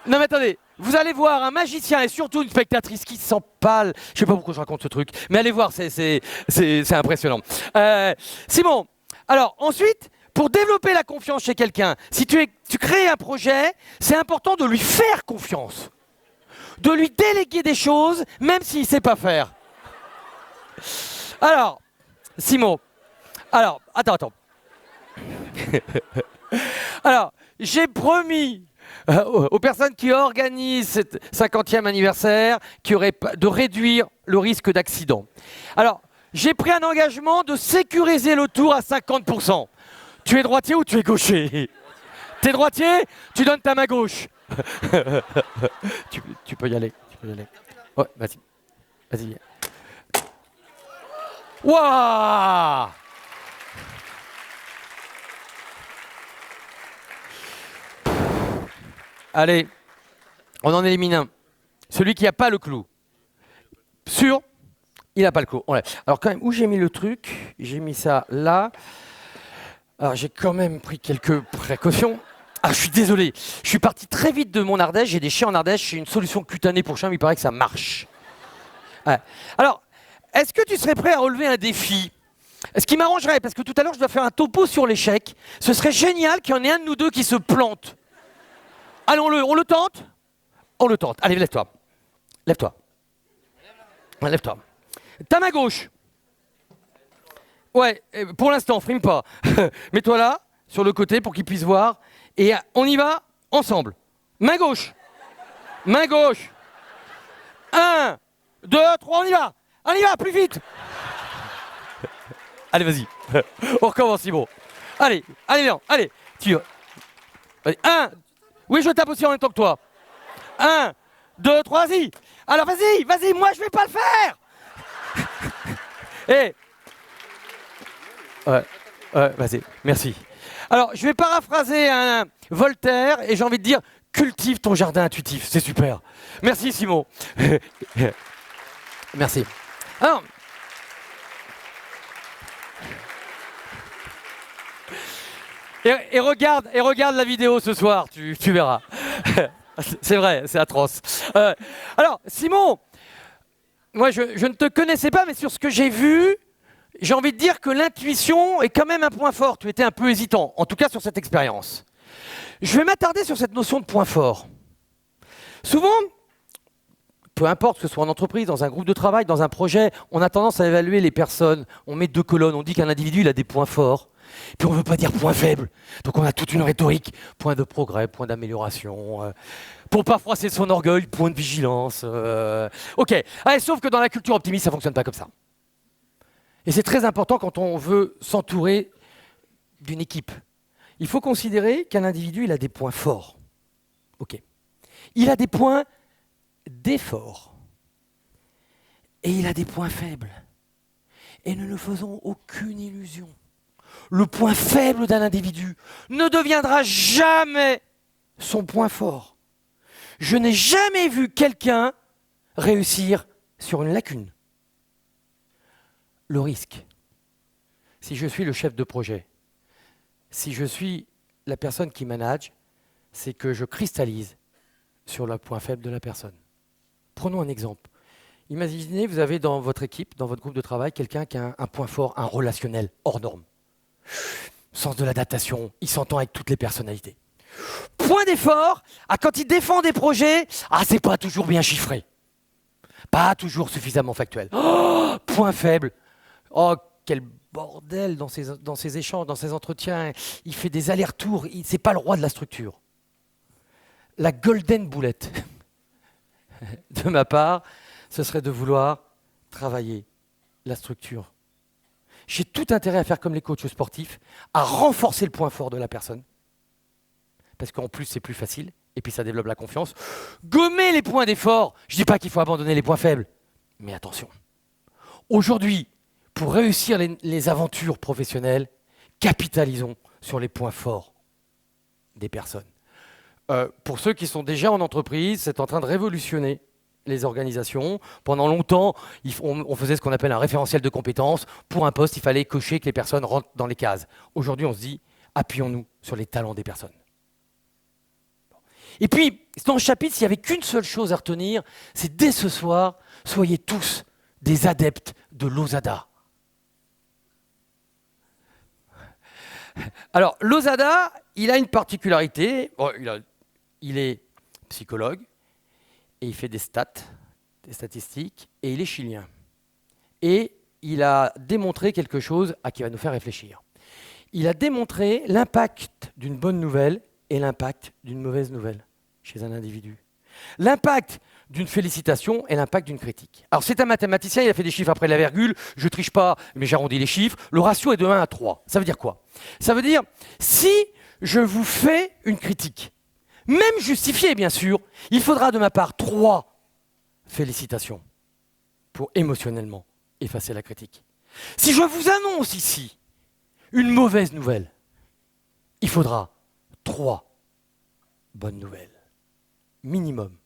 Non mais attendez, vous allez voir un magicien et surtout une spectatrice qui s'empale. Je sais pas pourquoi je raconte ce truc, mais allez voir, c'est impressionnant. Simon, alors ensuite, pour développer la confiance chez quelqu'un, si tu crées un projet, c'est important de lui faire confiance. De lui déléguer des choses, même s'il ne sait pas faire. Alors, Simon, alors, attends. Alors, j'ai promis aux personnes qui organisent cet 50e anniversaire de réduire le risque d'accident. Alors, j'ai pris un engagement de sécuriser le tour à 50%. Tu es droitier ou tu es gaucher? T'es droitier, tu donnes ta main gauche. tu peux y aller. Ouais, vas-y. Vas-y. Waouh! Allez, on en élimine un. Celui qui n'a pas le clou. Sûr, il n'a pas le clou. Ouais. Alors quand même, où j'ai mis le truc? J'ai mis ça là. Alors j'ai quand même pris quelques précautions. Ah, je suis désolé. Je suis parti très vite de mon Ardèche. J'ai des chiens en Ardèche. J'ai une solution cutanée pour chien, mais il paraît que ça marche. Ouais. Alors, est-ce que tu serais prêt à relever un défi? Ce qui m'arrangerait, parce que tout à l'heure, je dois faire un topo sur l'échec. Ce serait génial qu'il y en ait un de nous deux qui se plante. Allons-le, on le tente? On le tente. Allez, lève-toi. Lève-toi. Lève-toi. Ta main gauche. Ouais, pour l'instant, frime pas. Mets-toi là, sur le côté, pour qu'il puisse voir. Et on y va, ensemble. Main gauche. Main gauche. 1, 2, 3, on y va. On y va, plus vite. Allez, vas-y. On recommence, Simon. Allez, viens. Allez, tu vas. Allez, 1. Oui, je tape aussi en même temps que toi. 1, 2, 3, vas-y. Alors, vas-y, moi, je vais pas le faire. Et... Ouais, vas-y, merci. Alors, je vais paraphraser un Voltaire et j'ai envie de dire, cultive ton jardin intuitif, c'est super. Merci, Simon. Merci. Alors, et regarde la vidéo ce soir, tu verras. C'est vrai, c'est atroce. Alors, Simon, moi je ne te connaissais pas, mais sur ce que j'ai vu, j'ai envie de dire que l'intuition est quand même un point fort. Tu étais un peu hésitant, en tout cas sur cette expérience. Je vais m'attarder sur cette notion de point fort. Souvent, peu importe que ce soit en entreprise, dans un groupe de travail, dans un projet, on a tendance à évaluer les personnes. On met 2 colonnes, on dit qu'un individu il a des points forts. Puis on ne veut pas dire point faible. Donc on a toute une rhétorique. Point de progrès, point d'amélioration. Pour pas froisser son orgueil, point de vigilance. Ok. Allez, sauf que dans la culture optimiste, ça ne fonctionne pas comme ça. Et c'est très important quand on veut s'entourer d'une équipe. Il faut considérer qu'un individu, il a des points forts. Ok. Il a des points d'effort. Et il a des points faibles. Et ne nous faisons aucune illusion. Le point faible d'un individu ne deviendra jamais son point fort. Je n'ai jamais vu quelqu'un réussir sur une lacune. Le risque, si je suis le chef de projet, si je suis la personne qui manage, c'est que je cristallise sur le point faible de la personne. Prenons un exemple. Imaginez, vous avez dans votre équipe, dans votre groupe de travail, quelqu'un qui a un point fort, un relationnel hors norme. Sens de l'adaptation, il s'entend avec toutes les personnalités. Point d'effort, quand il défend des projets, c'est pas toujours bien chiffré. Pas toujours suffisamment factuel. Point faible. Oh, quel bordel dans ses échanges, dans ses entretiens. Il fait des allers-retours, c'est pas le roi de la structure. La golden boulette, de ma part, ce serait de vouloir travailler la structure. j'ai tout intérêt à faire comme les coachs sportifs, à renforcer le point fort de la personne. Parce qu'en plus, c'est plus facile, et puis ça développe la confiance. Gommer les points d'effort, je ne dis pas qu'il faut abandonner les points faibles, mais attention. Aujourd'hui, pour réussir les aventures professionnelles, capitalisons sur les points forts des personnes. Pour ceux qui sont déjà en entreprise, c'est en train de révolutionner les organisations. Pendant longtemps, on faisait ce qu'on appelle un référentiel de compétences. Pour un poste, il fallait cocher que les personnes rentrent dans les cases. Aujourd'hui, on se dit, appuyons-nous sur les talents des personnes. Et puis, dans ce chapitre, s'il n'y avait qu'une seule chose à retenir, c'est dès ce soir, soyez tous des adeptes de Losada. Alors, Losada, il a une particularité. Bon, il est psychologue et il fait des statistiques, et il est chilien. Et il a démontré quelque chose qui va nous faire réfléchir. Il a démontré l'impact d'une bonne nouvelle et l'impact d'une mauvaise nouvelle chez un individu. L'impact d'une félicitation et l'impact d'une critique. Alors c'est un mathématicien, il a fait des chiffres après la virgule, je ne triche pas, mais j'arrondis les chiffres. Le ratio est de 1 à 3. Ça veut dire quoi? Ça veut dire, si je vous fais une critique, même justifiée bien sûr, il faudra de ma part 3 félicitations pour émotionnellement effacer la critique. Si je vous annonce ici une mauvaise nouvelle, il faudra 3 bonnes nouvelles. Minimum.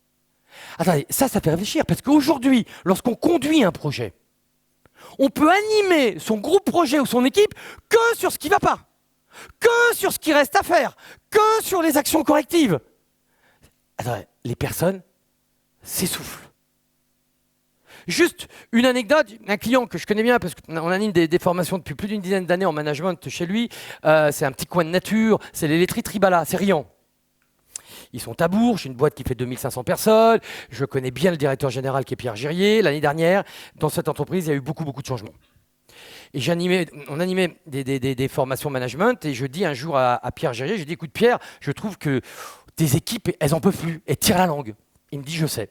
Attendez, ça fait réfléchir, parce qu'aujourd'hui, lorsqu'on conduit un projet, on peut animer son groupe projet ou son équipe que sur ce qui ne va pas, que sur ce qui reste à faire, que sur les actions correctives. Attendez, les personnes s'essoufflent. Juste une anecdote, un client que je connais bien, parce qu'on anime des formations depuis plus d'une dizaine d'années en management chez lui, c'est un petit coin de nature, c'est les laiteries Tribala, c'est Riant. Ils sont à Bourges, une boîte qui fait 2500 personnes. Je connais bien le directeur général qui est Pierre Girier. L'année dernière, dans cette entreprise, il y a eu beaucoup de changements. Et on animait des formations management, et je dis un jour à Pierre Girier, je dis, écoute Pierre, je trouve que tes équipes, elles n'en peuvent plus, elles tirent la langue. Il me dit, je sais.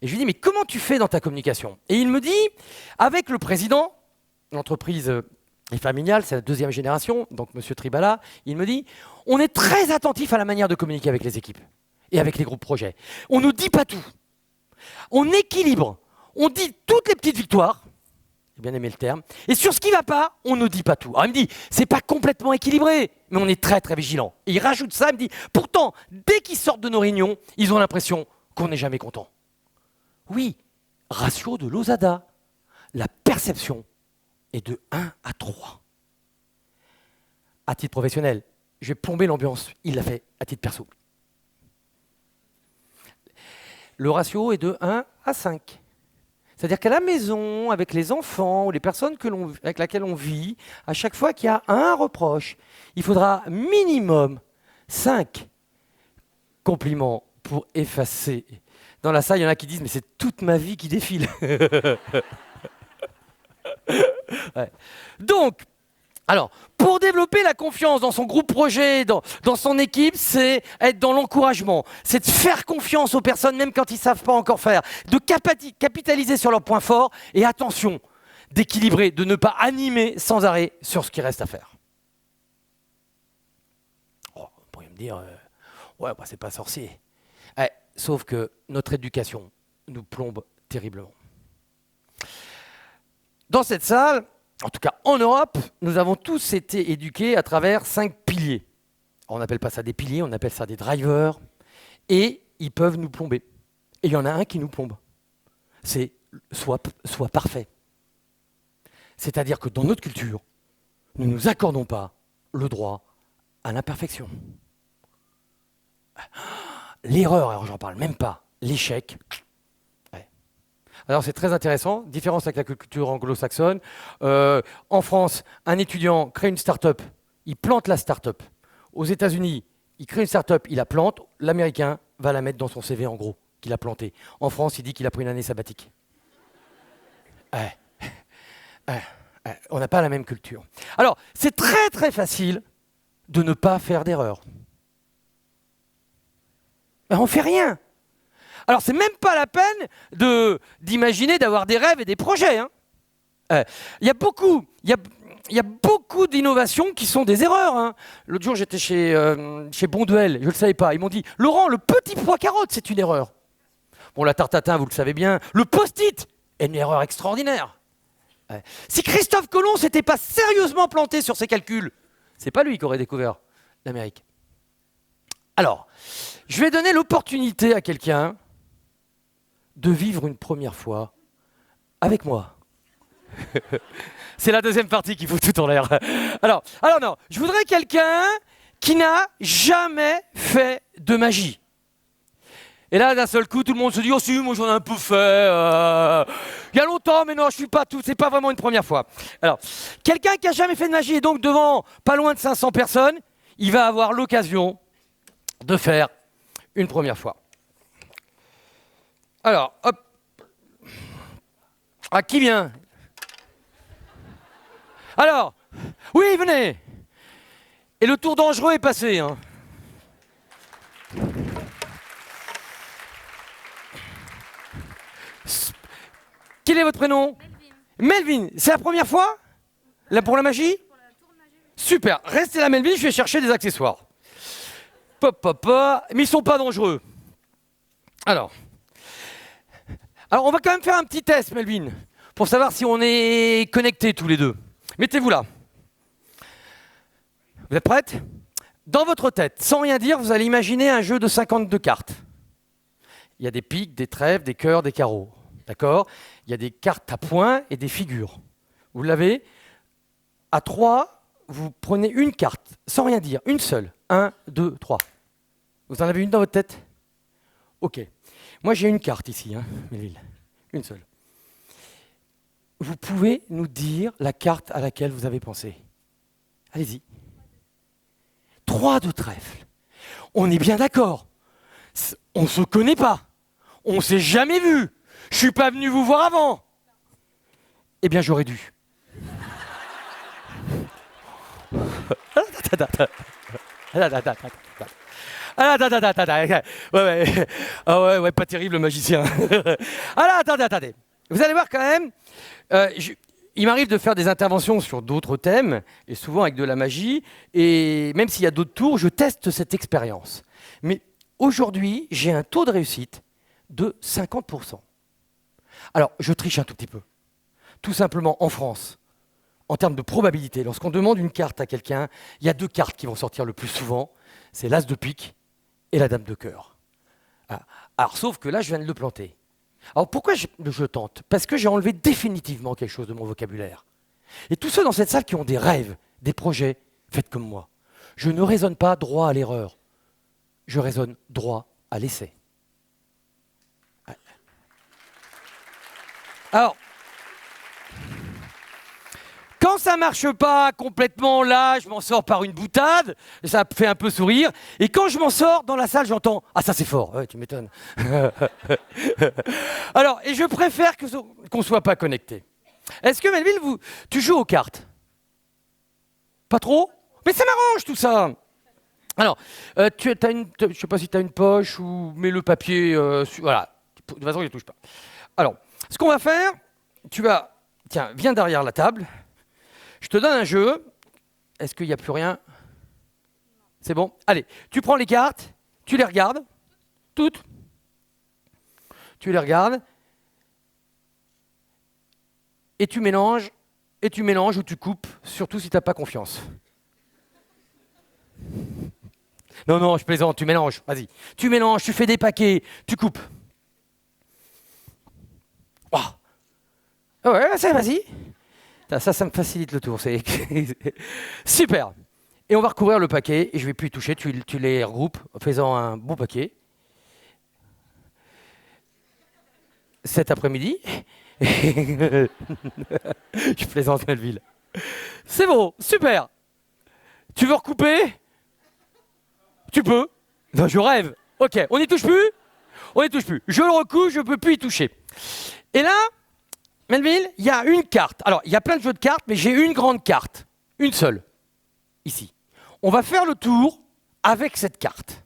Et je lui dis, mais comment tu fais dans ta communication? Et il me dit, avec le président, l'entreprise est familiale, c'est la 2e génération, donc M. Tribala, il me dit, on est très attentif à la manière de communiquer avec les équipes et avec les groupes projets. On ne dit pas tout. On équilibre. On dit toutes les petites victoires, j'ai bien aimé le terme, et sur ce qui ne va pas, on ne dit pas tout. Alors il me dit, c'est pas complètement équilibré, mais on est très vigilant. Et il rajoute ça, il me dit, pourtant, dès qu'ils sortent de nos réunions, ils ont l'impression qu'on n'est jamais content. Oui, ratio de Losada. La perception est de 1 à 3. À titre professionnel, je vais plomber l'ambiance. Il l'a fait à titre perso. Le ratio est de 1 à 5. C'est-à-dire qu'à la maison, avec les enfants ou les personnes avec lesquelles on vit, à chaque fois qu'il y a un reproche, il faudra minimum 5 compliments pour effacer. Dans la salle, il y en a qui disent « mais c'est toute ma vie qui défile ». Ouais. Donc, alors, pour développer la confiance dans son groupe projet, dans son équipe, c'est être dans l'encouragement, c'est de faire confiance aux personnes même quand ils ne savent pas encore faire, de capitaliser sur leurs points forts et attention, d'équilibrer, de ne pas animer sans arrêt sur ce qui reste à faire. Oh, vous pourriez me dire, ouais, bah, c'est pas sorcier. Sauf que notre éducation nous plombe terriblement. Dans cette salle, en tout cas en Europe, nous avons tous été éduqués à travers 5 piliers. On n'appelle pas ça des piliers, on appelle ça des drivers. Et ils peuvent nous plomber. Et il y en a un qui nous plombe. C'est soit parfait. C'est-à-dire que dans notre culture, nous ne nous accordons pas le droit à l'imperfection. L'erreur, alors j'en parle même pas. L'échec. Ouais. Alors c'est très intéressant, différence avec la culture anglo-saxonne. En France, un étudiant crée une start-up, il plante la start-up. Aux États-Unis, il crée une start-up, il la plante. L'Américain va la mettre dans son CV en gros, qu'il a planté. En France, il dit qu'il a pris une année sabbatique. On n'a pas la même culture. Alors, c'est très facile de ne pas faire d'erreur. On ne fait rien. Alors, c'est même pas la peine d'imaginer d'avoir des rêves et des projets. Hein. Il y a beaucoup d'innovations qui sont des erreurs. Hein. L'autre jour, j'étais chez Bonduel, je ne le savais pas. Ils m'ont dit, Laurent, le petit pois carotte, c'est une erreur. Bon, la tarte tatin, vous le savez bien. Le post-it est une erreur extraordinaire. Si Christophe Colomb s'était pas sérieusement planté sur ses calculs, c'est pas lui qui aurait découvert l'Amérique. Alors, je vais donner l'opportunité à quelqu'un de vivre une première fois avec moi. C'est la deuxième partie qui fout tout en l'air. Alors non, je voudrais quelqu'un qui n'a jamais fait de magie. Et là, d'un seul coup, tout le monde se dit « Oh si, moi j'en ai un peu fait. Il y a longtemps, mais non, je suis pas tout. C'est pas vraiment une première fois. » Alors, quelqu'un qui n'a jamais fait de magie et donc devant pas loin de 500 personnes, il va avoir l'occasion de faire une première fois. Alors, hop. Ah, qui vient ? Alors, oui, venez. Et le tour dangereux est passé. Hein. Quel est votre prénom ? Melvin. C'est la première fois ? Là pour la magie ? Super. Restez là, Melvin, je vais chercher des accessoires. Mais ils sont pas dangereux. Alors, on va quand même faire un petit test, Melvin, pour savoir si on est connectés tous les deux. Mettez-vous là. Vous êtes prête ? Dans votre tête, sans rien dire, vous allez imaginer un jeu de 52 cartes. Il y a des piques, des trèfles, des cœurs, des carreaux. D'accord ? Il y a des cartes à points et des figures. Vous l'avez ? À 3, vous prenez une carte, sans rien dire, une seule. 1, 2, 3. Vous en avez une dans votre tête ? Ok. Moi, j'ai une carte ici, hein, Melville. Une seule. Vous pouvez nous dire la carte à laquelle vous avez pensé. Allez-y. 3 de trèfle. On est bien d'accord. On ne se connaît pas. On ne s'est jamais vu. Je ne suis pas venu vous voir avant. Eh bien, j'aurais dû. Ouais, pas terrible le magicien. Attendez. Vous allez voir quand même, il m'arrive de faire des interventions sur d'autres thèmes, et souvent avec de la magie, et même s'il y a d'autres tours, je teste cette expérience. Mais aujourd'hui, j'ai un taux de réussite de 50%. Alors, je triche un tout petit peu. Tout simplement, en France, en termes de probabilité, lorsqu'on demande une carte à quelqu'un, il y a 2 cartes qui vont sortir le plus souvent, c'est l'as de pique et la dame de cœur. Alors, sauf que là, je viens de le planter. Alors pourquoi je tente ? Parce que j'ai enlevé définitivement quelque chose de mon vocabulaire. Et tous ceux dans cette salle qui ont des rêves, des projets, faites comme moi. Je ne raisonne pas droit à l'erreur. Je raisonne droit à l'essai. Alors, quand ça ne marche pas complètement, là, je m'en sors par une boutade, ça fait un peu sourire. Et quand je m'en sors, dans la salle, j'entends « Ah, ça c'est fort, ouais, tu m'étonnes. » Alors, et je préfère qu'on ne soit pas connectés. Est-ce que, Melville, tu joues aux cartes ? Pas trop ? Mais ça m'arrange tout ça. Alors, je ne sais pas si tu as une poche ou mets le papier, voilà. De toute façon, il ne touche pas. Alors, ce qu'on va faire, tiens, viens derrière la table. Je te donne un jeu. Est-ce qu'il n'y a plus rien ? C'est bon ? Allez, tu prends les cartes, tu les regardes. Toutes. Tu les regardes. Et tu mélanges ou tu coupes, surtout si tu n'as pas confiance. Non, je plaisante, tu mélanges, vas-y. Tu mélanges, tu fais des paquets, tu coupes. Oh. Ouais, vas-y. Ça me facilite le tour. C'est super. Et on va recouvrir le paquet, et je ne vais plus y toucher, tu les regroupes en faisant un bon paquet. Cet après-midi, je plaisante, Melville. C'est bon, super. Tu veux recouper ? Tu peux. Non, je rêve. Ok, on n'y touche plus ? On n'y touche plus. Je le recoupe, je ne peux plus y toucher. Et là, Melville, il y a une carte. Alors, il y a plein de jeux de cartes, mais j'ai une grande carte. Une seule. Ici. On va faire le tour avec cette carte.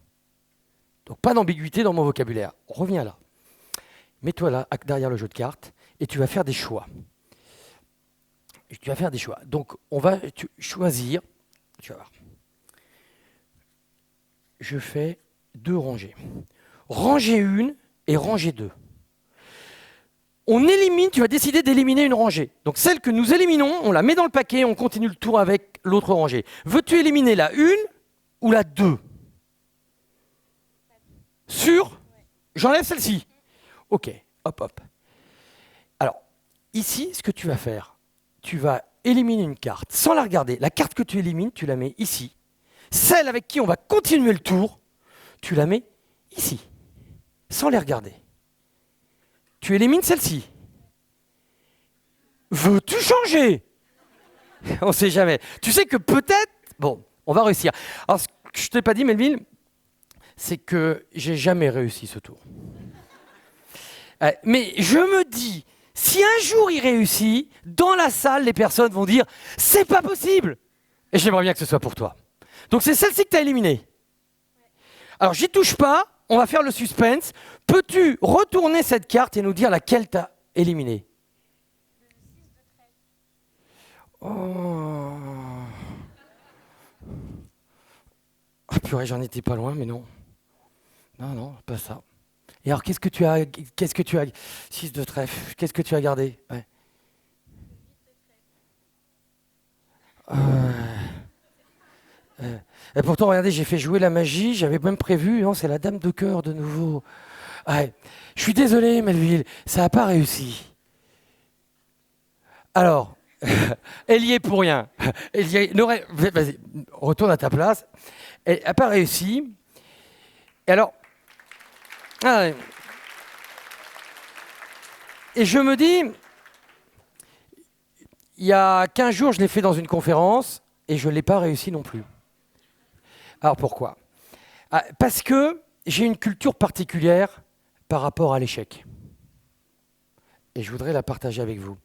Donc, pas d'ambiguïté dans mon vocabulaire. Reviens là. Mets-toi là, derrière le jeu de cartes, et tu vas faire des choix. tu vas faire des choix. Donc, on va choisir. Tu vas voir. Je fais 2 rangées. Rangée 1 et rangée 2. On élimine, tu vas décider d'éliminer une rangée. Donc celle que nous éliminons, on la met dans le paquet, on continue le tour avec l'autre rangée. Veux-tu éliminer la 1 ou la 2? Sûr? J'enlève celle-ci. Ok, hop, hop. Alors, ici, ce que tu vas faire, tu vas éliminer une carte sans la regarder. La carte que tu élimines, tu la mets ici. Celle avec qui on va continuer le tour, tu la mets ici, sans les regarder. Tu élimines celle-ci. Veux-tu changer? On ne sait jamais. Tu sais que peut-être... Bon, on va réussir. Alors, ce que je ne t'ai pas dit, Melville, c'est que j'ai jamais réussi ce tour. Mais je me dis, si un jour il réussit, dans la salle, les personnes vont dire « C'est pas possible !» Et j'aimerais bien que ce soit pour toi. Donc c'est celle-ci que tu as éliminée. Alors, j'y touche pas. On va faire le suspense. Peux-tu retourner cette carte et nous dire laquelle tu as éliminée? Oh. Ah purée, j'en étais pas loin, mais non. Non, pas ça. Et alors, qu'est-ce que tu as 6 de trèfle. Qu'est-ce que tu as gardé? Ouais. Et pourtant, regardez, j'ai fait jouer la magie, j'avais même prévu, non, c'est la dame de cœur de nouveau. Ouais. Je suis désolé, Melville, ça n'a pas réussi. Alors, elle y est pour rien. Vas-y, retourne à ta place. Elle n'a pas réussi. Et alors, et je me dis, il y a 15 jours, je l'ai fait dans une conférence et je ne l'ai pas réussi non plus. Alors pourquoi? Parce que j'ai une culture particulière par rapport à l'échec. Et je voudrais la partager avec vous.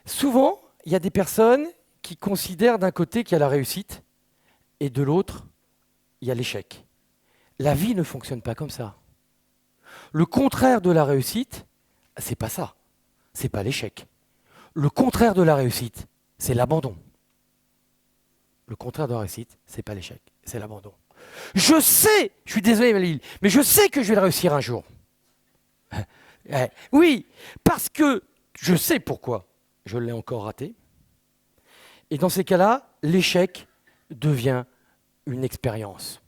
Souvent, il y a des personnes qui considèrent d'un côté qu'il y a la réussite et de l'autre, il y a l'échec. La vie ne fonctionne pas comme ça. Le contraire de la réussite, c'est pas ça. C'est pas l'échec. Le contraire de la réussite, c'est l'abandon. Le contraire de la réussite, c'est pas l'échec, c'est l'abandon. Je sais, je suis désolé Melville, mais je sais que je vais le réussir un jour. Oui, parce que je sais pourquoi je l'ai encore raté. Et dans ces cas-là, l'échec devient une expérience.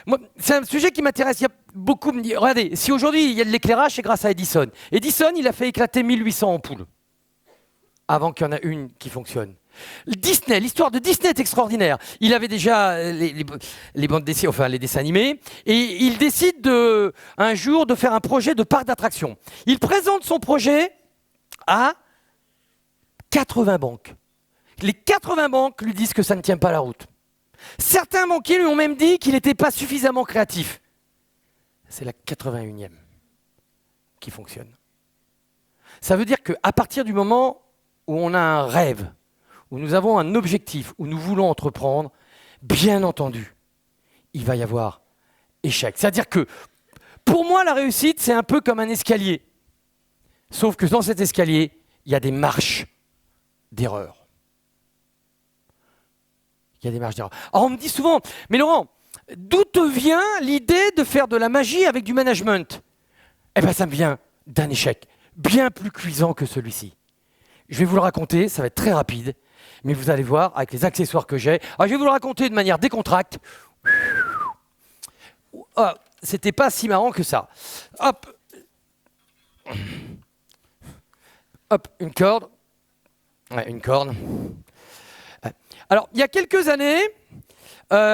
Moi, c'est un sujet qui m'intéresse. Il y a beaucoup me disent, regardez, si aujourd'hui il y a de l'éclairage, c'est grâce à Edison. Edison, il a fait éclater 1800 ampoules avant qu'il y en ait une qui fonctionne. Disney, l'histoire de Disney est extraordinaire. Il avait déjà les bandes dessinées, enfin les dessins animés, et il décide un jour de faire un projet de parc d'attractions. Il présente son projet à 80 banques. Les 80 banques lui disent que ça ne tient pas la route. Certains banquiers lui ont même dit qu'il n'était pas suffisamment créatif. C'est la 81e qui fonctionne. Ça veut dire qu'à partir du moment où on a un rêve, où nous avons un objectif, où nous voulons entreprendre, bien entendu, il va y avoir échec. C'est-à-dire que, pour moi, la réussite, c'est un peu comme un escalier. Sauf que dans cet escalier, il y a des marches d'erreur. Il y a des marches d'erreur. Alors on me dit souvent, mais Laurent, d'où te vient l'idée de faire de la magie avec du management? Eh bien, ça me vient d'un échec bien plus cuisant que celui-ci. Je vais vous le raconter, ça va être très rapide, mais vous allez voir avec les accessoires que j'ai. Alors, je vais vous le raconter de manière décontracte. Oh, c'était pas si marrant que ça. Hop. Hop, une corde. Ouais, une corne. Alors, il y a quelques années,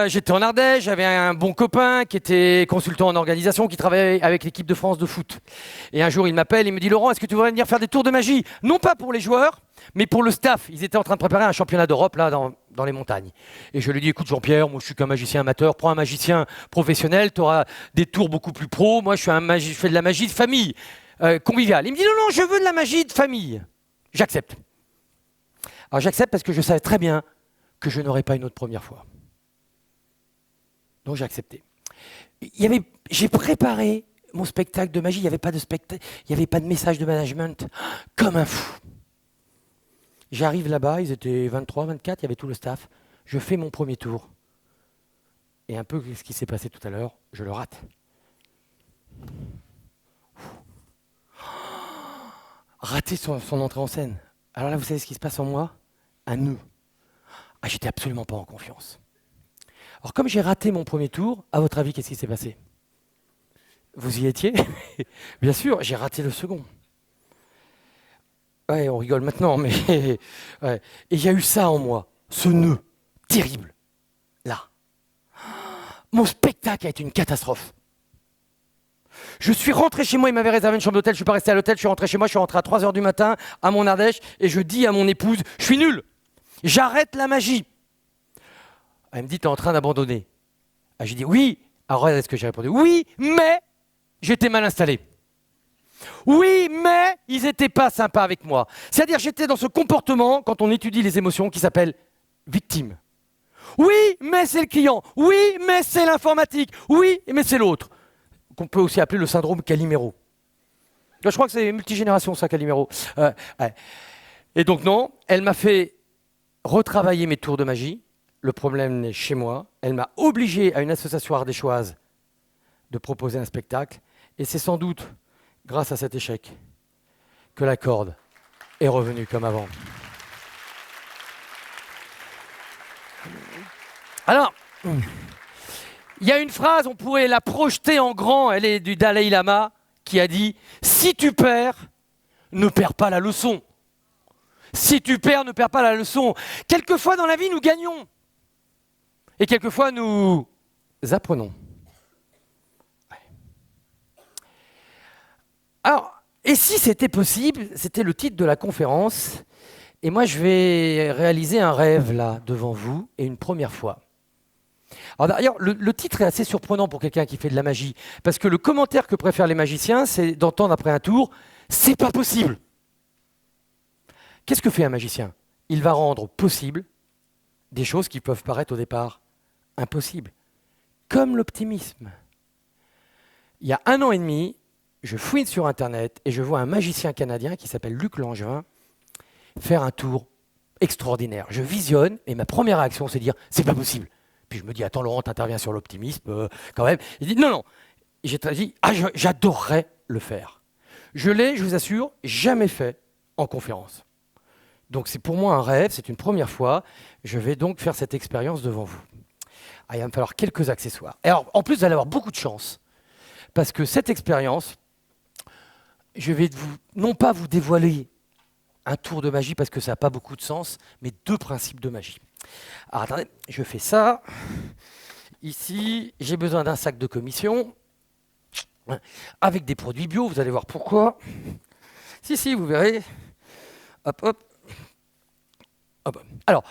j'étais en Ardèche, j'avais un bon copain qui était consultant en organisation, qui travaillait avec l'équipe de France de foot. Et un jour, il m'appelle, il me dit « Laurent, est-ce que tu voudrais venir faire des tours de magie ?» Non pas pour les joueurs, mais pour le staff. Ils étaient en train de préparer un championnat d'Europe là dans les montagnes. Et je lui dis « Écoute Jean-Pierre, moi je suis qu'un magicien amateur, prends un magicien professionnel, tu auras des tours beaucoup plus pros. Moi je fais de la magie de famille, conviviale. » Il me dit « Non, non, je veux de la magie de famille. » J'accepte. Alors j'accepte parce que je savais très bien que je n'aurais pas une autre première fois. Donc j'ai accepté. J'ai préparé mon spectacle de magie, il n'y avait pas de spectacle, il n'y avait pas de message de management, comme un fou. J'arrive là-bas, ils étaient 23, 24, il y avait tout le staff. Je fais mon premier tour. Et un peu ce qui s'est passé tout à l'heure, je le rate. Rater son entrée en scène. Alors là, vous savez ce qui se passe en moi? Un nœud. Ah, j'étais absolument pas en confiance. Alors comme j'ai raté mon premier tour, à votre avis, qu'est-ce qui s'est passé? Vous y étiez? Bien sûr, j'ai raté le second. Ouais, on rigole maintenant, mais... ouais. Et il y a eu ça en moi, ce nœud terrible, là. Mon spectacle a été une catastrophe. Je suis rentré chez moi, il m'avait réservé une chambre d'hôtel, je suis pas resté à l'hôtel, je suis rentré chez moi, je suis rentré à 3h du matin à mon Ardèche, et je dis à mon épouse, je suis nul, j'arrête la magie. Elle me dit, t'es en train d'abandonner. Ah, j'ai dit, oui. Alors, est-ce que j'ai répondu? Oui, mais j'étais mal installé. Oui, mais ils n'étaient pas sympas avec moi. C'est-à-dire, j'étais dans ce comportement, quand on étudie les émotions, qui s'appelle victime. Oui, mais c'est le client. Oui, mais c'est l'informatique. Oui, mais c'est l'autre. Qu'on peut aussi appeler le syndrome Calimero. Je crois que c'est multigénération, ça, Calimero. Ouais. Et donc, non, elle m'a fait retravailler mes tours de magie. Le problème est chez moi. Elle m'a obligé à une association ardéchoise de proposer un spectacle. Et c'est sans doute grâce à cet échec que la corde est revenue comme avant. Alors, il y a une phrase, on pourrait la projeter en grand, elle est du Dalai Lama, qui a dit « Si tu perds, ne perds pas la leçon. Si tu perds, ne perds pas la leçon. » Quelquefois dans la vie, nous gagnons. Et quelquefois, nous apprenons. Ouais. Alors, et si c'était possible, c'était le titre de la conférence. Et moi, je vais réaliser un rêve, là, devant vous, et une première fois. Alors d'ailleurs, le titre est assez surprenant pour quelqu'un qui fait de la magie, parce que le commentaire que préfèrent les magiciens, c'est d'entendre après un tour « c'est pas possible ». Qu'est-ce que fait un magicien? Il va rendre possible des choses qui peuvent paraître au départ impossibles, comme l'optimisme. Il y a 1 an et demi, je fouine sur Internet et je vois un magicien canadien qui s'appelle Luc Langevin faire un tour extraordinaire. Je visionne et ma première réaction, c'est de dire « c'est pas possible ». Puis je me dis, attends Laurent, t'interviens sur l'optimisme quand même. Il dit, non. J'ai dit, j'adorerais le faire. Je l'ai, je vous assure, jamais fait en conférence. Donc c'est pour moi un rêve, c'est une première fois. Je vais donc faire cette expérience devant vous. Ah, il va me falloir quelques accessoires. Et alors, en plus, vous allez avoir beaucoup de chance. Parce que cette expérience, je vais non pas vous dévoiler un tour de magie parce que ça n'a pas beaucoup de sens, mais 2 principes de magie. Alors attendez, je fais ça. Ici, j'ai besoin d'un sac de commission avec des produits bio, vous allez voir pourquoi. Si, vous verrez. Hop. Alors,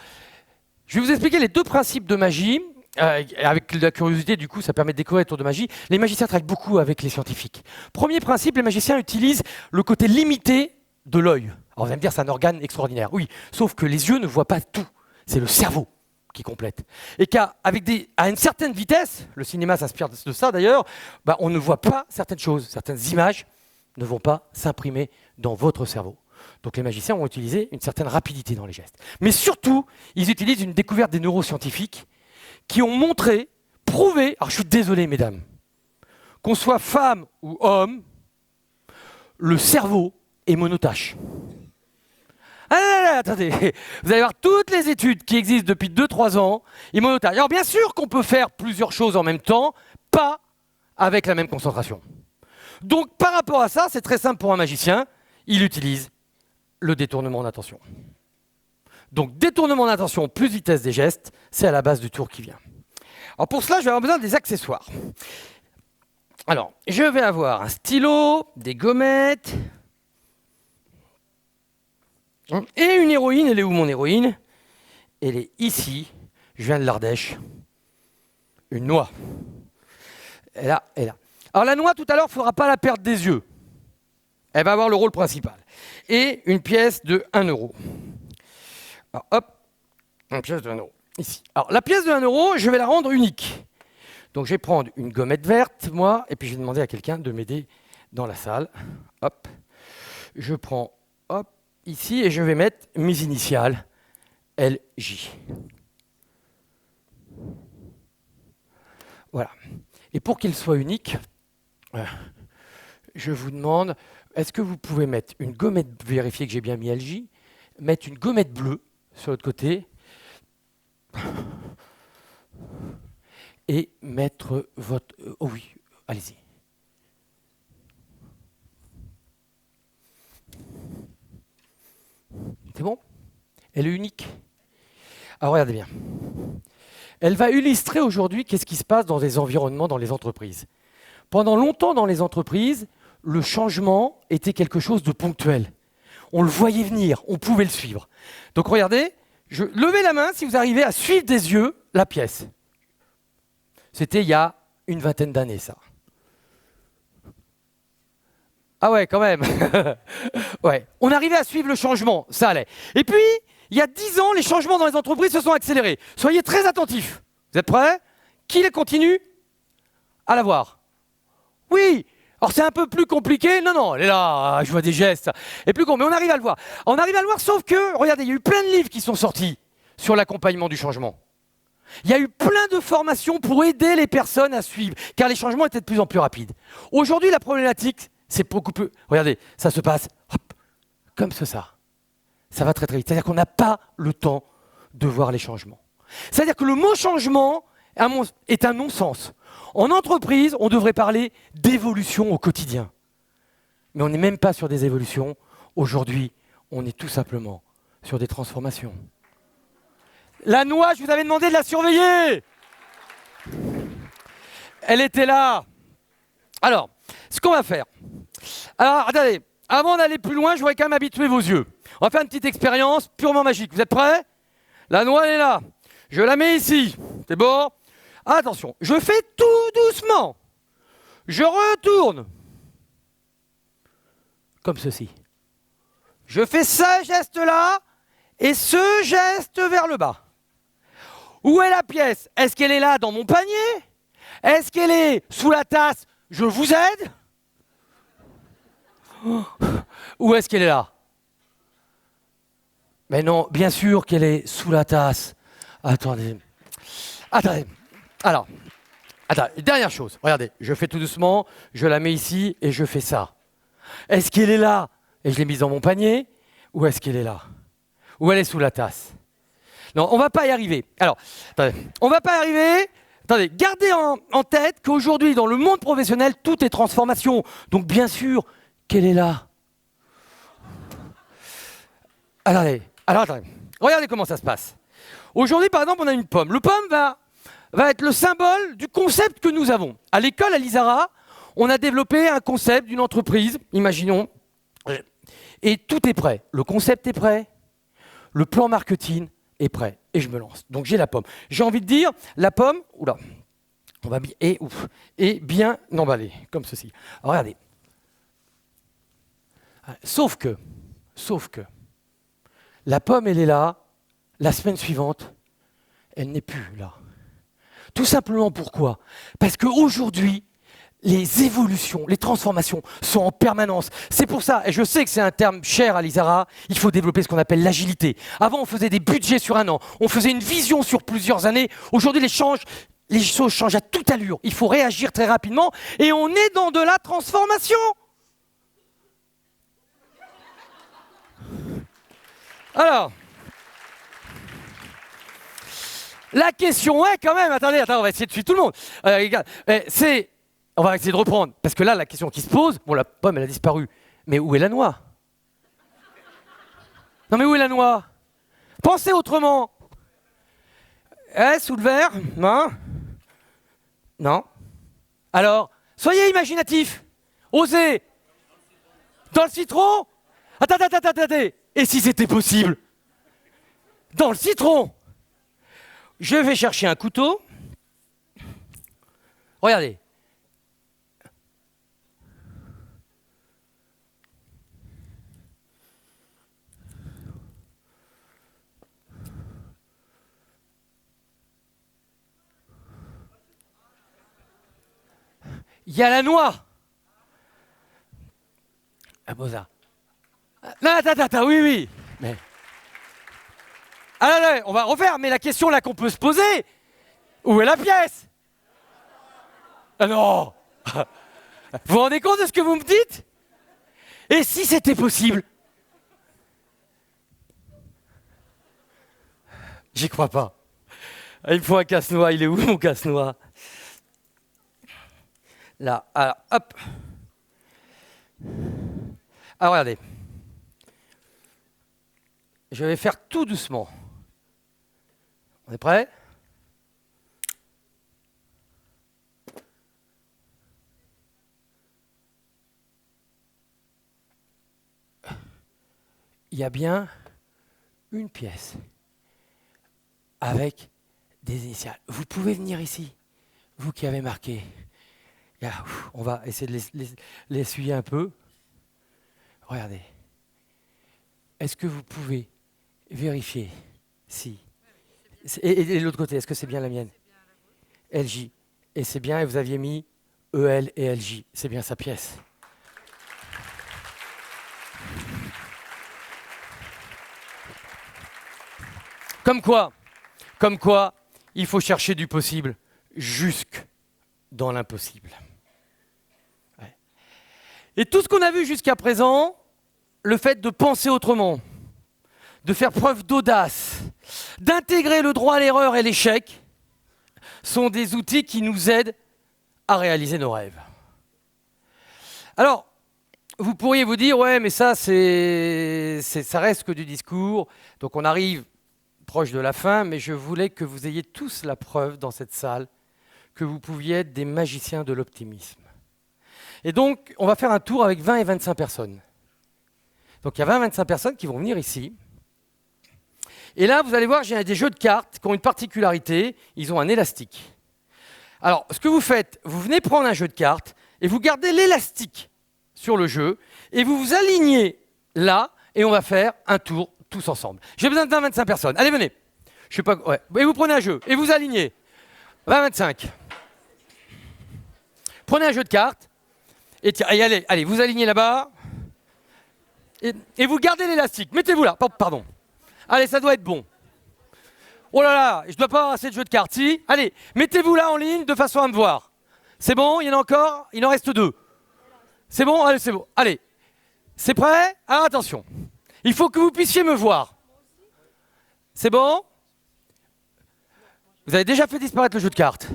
je vais vous expliquer les 2 principes de magie. Avec la curiosité, du coup, ça permet de découvrir les tours de magie. Les magiciens travaillent beaucoup avec les scientifiques. Premier principe, les magiciens utilisent le côté limité de l'œil. Alors vous allez me dire, c'est un organe extraordinaire. Oui, sauf que les yeux ne voient pas tout. C'est le cerveau qui complète. Et qu'à une certaine vitesse, le cinéma s'inspire de ça d'ailleurs, on ne voit pas certaines choses, certaines images ne vont pas s'imprimer dans votre cerveau. Donc les magiciens vont utiliser une certaine rapidité dans les gestes. Mais surtout, ils utilisent une découverte des neuroscientifiques qui ont montré, prouvé, alors je suis désolé mesdames, qu'on soit femme ou homme, le cerveau est monotache. Ah, attendez, vous allez voir toutes les études qui existent depuis 2-3 ans, et monotache. Alors bien sûr qu'on peut faire plusieurs choses en même temps, pas avec la même concentration. Donc par rapport à ça, c'est très simple pour un magicien, il utilise le détournement d'attention. Donc détournement d'attention plus vitesse des gestes, c'est à la base du tour qui vient. Alors pour cela, je vais avoir besoin des accessoires. Alors, je vais avoir un stylo, des gommettes, et une héroïne. Elle est où mon héroïne? Elle est ici, je viens de l'Ardèche. Une noix. Elle est là. Alors la noix, tout à l'heure, il ne faudra pas la perdre des yeux. Elle va avoir le rôle principal. Et une pièce de 1 euro. Alors, hop, une pièce de 1 euro. Ici. Alors, la pièce de 1 euro, je vais la rendre unique. Donc, je vais prendre une gommette verte, moi, et puis je vais demander à quelqu'un de m'aider dans la salle. Hop. Je prends, hop, ici et je vais mettre mes initiales LJ. Voilà. Et pour qu'il soit unique, je vous demande, est-ce que vous pouvez mettre une gommette, vérifier que j'ai bien mis LJ, mettre une gommette bleue sur l'autre côté et mettre votre... oh oui, allez-y. C'est bon? Elle est unique. Alors regardez bien. Elle va illustrer aujourd'hui qu'est-ce qui se passe dans les environnements, dans les entreprises. Pendant longtemps dans les entreprises, le changement était quelque chose de ponctuel. On le voyait venir, on pouvait le suivre. Donc regardez, levez la main si vous arrivez à suivre des yeux la pièce. C'était il y a une vingtaine d'années, ça. Ah ouais, quand même. Ouais. On arrivait à suivre le changement, ça allait. Et puis, il y a 10 ans, les changements dans les entreprises se sont accélérés. Soyez très attentifs. Vous êtes prêts? Qui les continue à la voir? Oui. Alors c'est un peu plus compliqué. Non, non, elle est là, je vois des gestes. Et plus compliqué, mais on arrive à le voir. On arrive à le voir, sauf que, regardez, il y a eu plein de livres qui sont sortis sur l'accompagnement du changement. Il y a eu plein de formations pour aider les personnes à suivre, car les changements étaient de plus en plus rapides. Aujourd'hui, la problématique, c'est beaucoup plus... Regardez, ça se passe hop, comme ça. Ça va très très vite. C'est-à-dire qu'on n'a pas le temps de voir les changements. C'est-à-dire que le mot changement est un non-sens. En entreprise, on devrait parler d'évolution au quotidien. Mais on n'est même pas sur des évolutions. Aujourd'hui, on est tout simplement sur des transformations. La noix, je vous avais demandé de la surveiller. Elle était là. Alors, ce qu'on va faire. Alors, attendez, avant d'aller plus loin, je voudrais quand même habituer vos yeux. On va faire une petite expérience purement magique. Vous êtes prêts? La noix, elle est là. Je la mets ici. C'est bon? Attention, je fais tout doucement. Je retourne. Comme ceci. Je fais ce geste-là et ce geste vers le bas. Où est la pièce? Est-ce qu'elle est là dans mon panier? Est-ce qu'elle est sous la tasse? Je vous aide? Ou est-ce qu'elle est là? Mais non, bien sûr qu'elle est sous la tasse. Attendez. Alors, dernière chose. Regardez, je fais tout doucement, je la mets ici et je fais ça. Est-ce qu'elle est là et je l'ai mise dans mon panier? Ou est-ce qu'elle est là? Ou elle est sous la tasse? Non, on ne va pas y arriver. Alors, attendez, on ne va pas y arriver. Attendez, gardez en tête qu'aujourd'hui, dans le monde professionnel, tout est transformation. Donc, bien sûr, qu'elle est là. Alors, attendez. Regardez comment ça se passe. Aujourd'hui, par exemple, on a une pomme. Le pomme va être le symbole du concept que nous avons. À l'école, à l'ISARA, on a développé un concept d'une entreprise, imaginons, et tout est prêt. Le concept est prêt, le plan marketing est prêt, et je me lance. Donc j'ai la pomme. J'ai envie de dire, la pomme, est bien emballée, comme ceci. Alors, regardez. Sauf que, la pomme, elle est là, la semaine suivante, elle n'est plus là. Tout simplement pourquoi? Parce qu'aujourd'hui, les évolutions, les transformations sont en permanence. C'est pour ça, et je sais que c'est un terme cher à l'ISARA, il faut développer ce qu'on appelle l'agilité. Avant, on faisait des budgets sur un an, on faisait une vision sur plusieurs années. Aujourd'hui, les choses changent à toute allure. Il faut réagir très rapidement et on est dans de la transformation. Alors, la question est quand même, attendez, on va essayer de suivre tout le monde. On va essayer de reprendre, parce que là, la question qui se pose, bon, la pomme, elle a disparu, mais où est la noix? Non, mais où est la noix? Pensez autrement. Sous le verre? Non. Non. Alors, soyez imaginatifs. Osez. Dans le citron? Attendez. Et si c'était possible? Dans le citron? Je vais chercher un couteau. Regardez. Il y a la noix. Ah, bon ça. Non, attends, oui. Mais... Alors, on va refaire, mais la question là qu'on peut se poser, où est la pièce? Ah non. Vous vous rendez compte de ce que vous me dites? Et si c'était possible? J'y crois pas. Il me faut un casse-noix. Il est où mon casse-noix? Là, alors, hop. Alors, regardez. Je vais faire tout doucement. On est prêt? Il y a bien une pièce avec des initiales. Vous pouvez venir ici, vous qui avez marqué. Là, on va essayer de l'essuyer un peu. Regardez. Est-ce que vous pouvez vérifier si... Et l'autre côté, est-ce que c'est bien la mienne? LJ. Et c'est bien, et vous aviez mis EL et LJ. C'est bien sa pièce. Comme quoi, il faut chercher du possible jusque dans l'impossible. Ouais. Et tout ce qu'on a vu jusqu'à présent, le fait de penser autrement, de faire preuve d'audace, d'intégrer le droit à l'erreur et l'échec, sont des outils qui nous aident à réaliser nos rêves. Alors, vous pourriez vous dire, ouais, mais ça reste que du discours, donc on arrive proche de la fin, mais je voulais que vous ayez tous la preuve dans cette salle que vous pouviez être des magiciens de l'optimisme. Et donc, on va faire un tour avec 20 et 25 personnes. Donc, il y a 20 et 25 personnes qui vont venir ici. Et là, vous allez voir, j'ai des jeux de cartes qui ont une particularité, ils ont un élastique. Alors, ce que vous faites, vous venez prendre un jeu de cartes et vous gardez l'élastique sur le jeu et vous vous alignez là et on va faire un tour tous ensemble. J'ai besoin de 20-25 personnes. Allez, venez. Je sais pas. Ouais. Et vous prenez un jeu et vous alignez. 20-25. Prenez un jeu de cartes et tiens, allez, vous alignez là-bas et vous gardez l'élastique. Mettez-vous là. Pardon. Allez, ça doit être bon. Oh là là, je ne dois pas avoir assez de jeux de cartes. Si. Allez, mettez-vous là en ligne de façon à me voir. C'est bon? Il y en a encore? Il en reste 2. C'est bon? Allez, c'est bon. Allez. C'est prêt? Alors attention. Il faut que vous puissiez me voir. C'est bon? Vous avez déjà fait disparaître le jeu de cartes.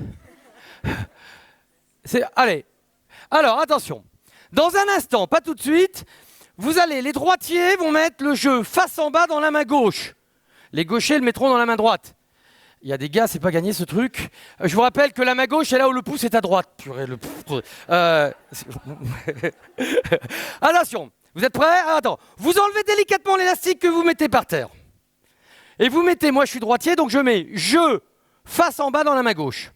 Allez. Alors, attention. Dans un instant, pas tout de suite, les droitiers vont mettre le jeu face en bas dans la main gauche. Les gauchers le mettront dans la main droite. Il y a des gars, c'est pas gagné ce truc. Je vous rappelle que la main gauche est là où le pouce est à droite. Purée, Attention. Vous êtes prêts? Attends, vous enlevez délicatement l'élastique que vous mettez par terre. Et vous mettez, moi je suis droitier, donc je mets jeu face en bas dans la main gauche.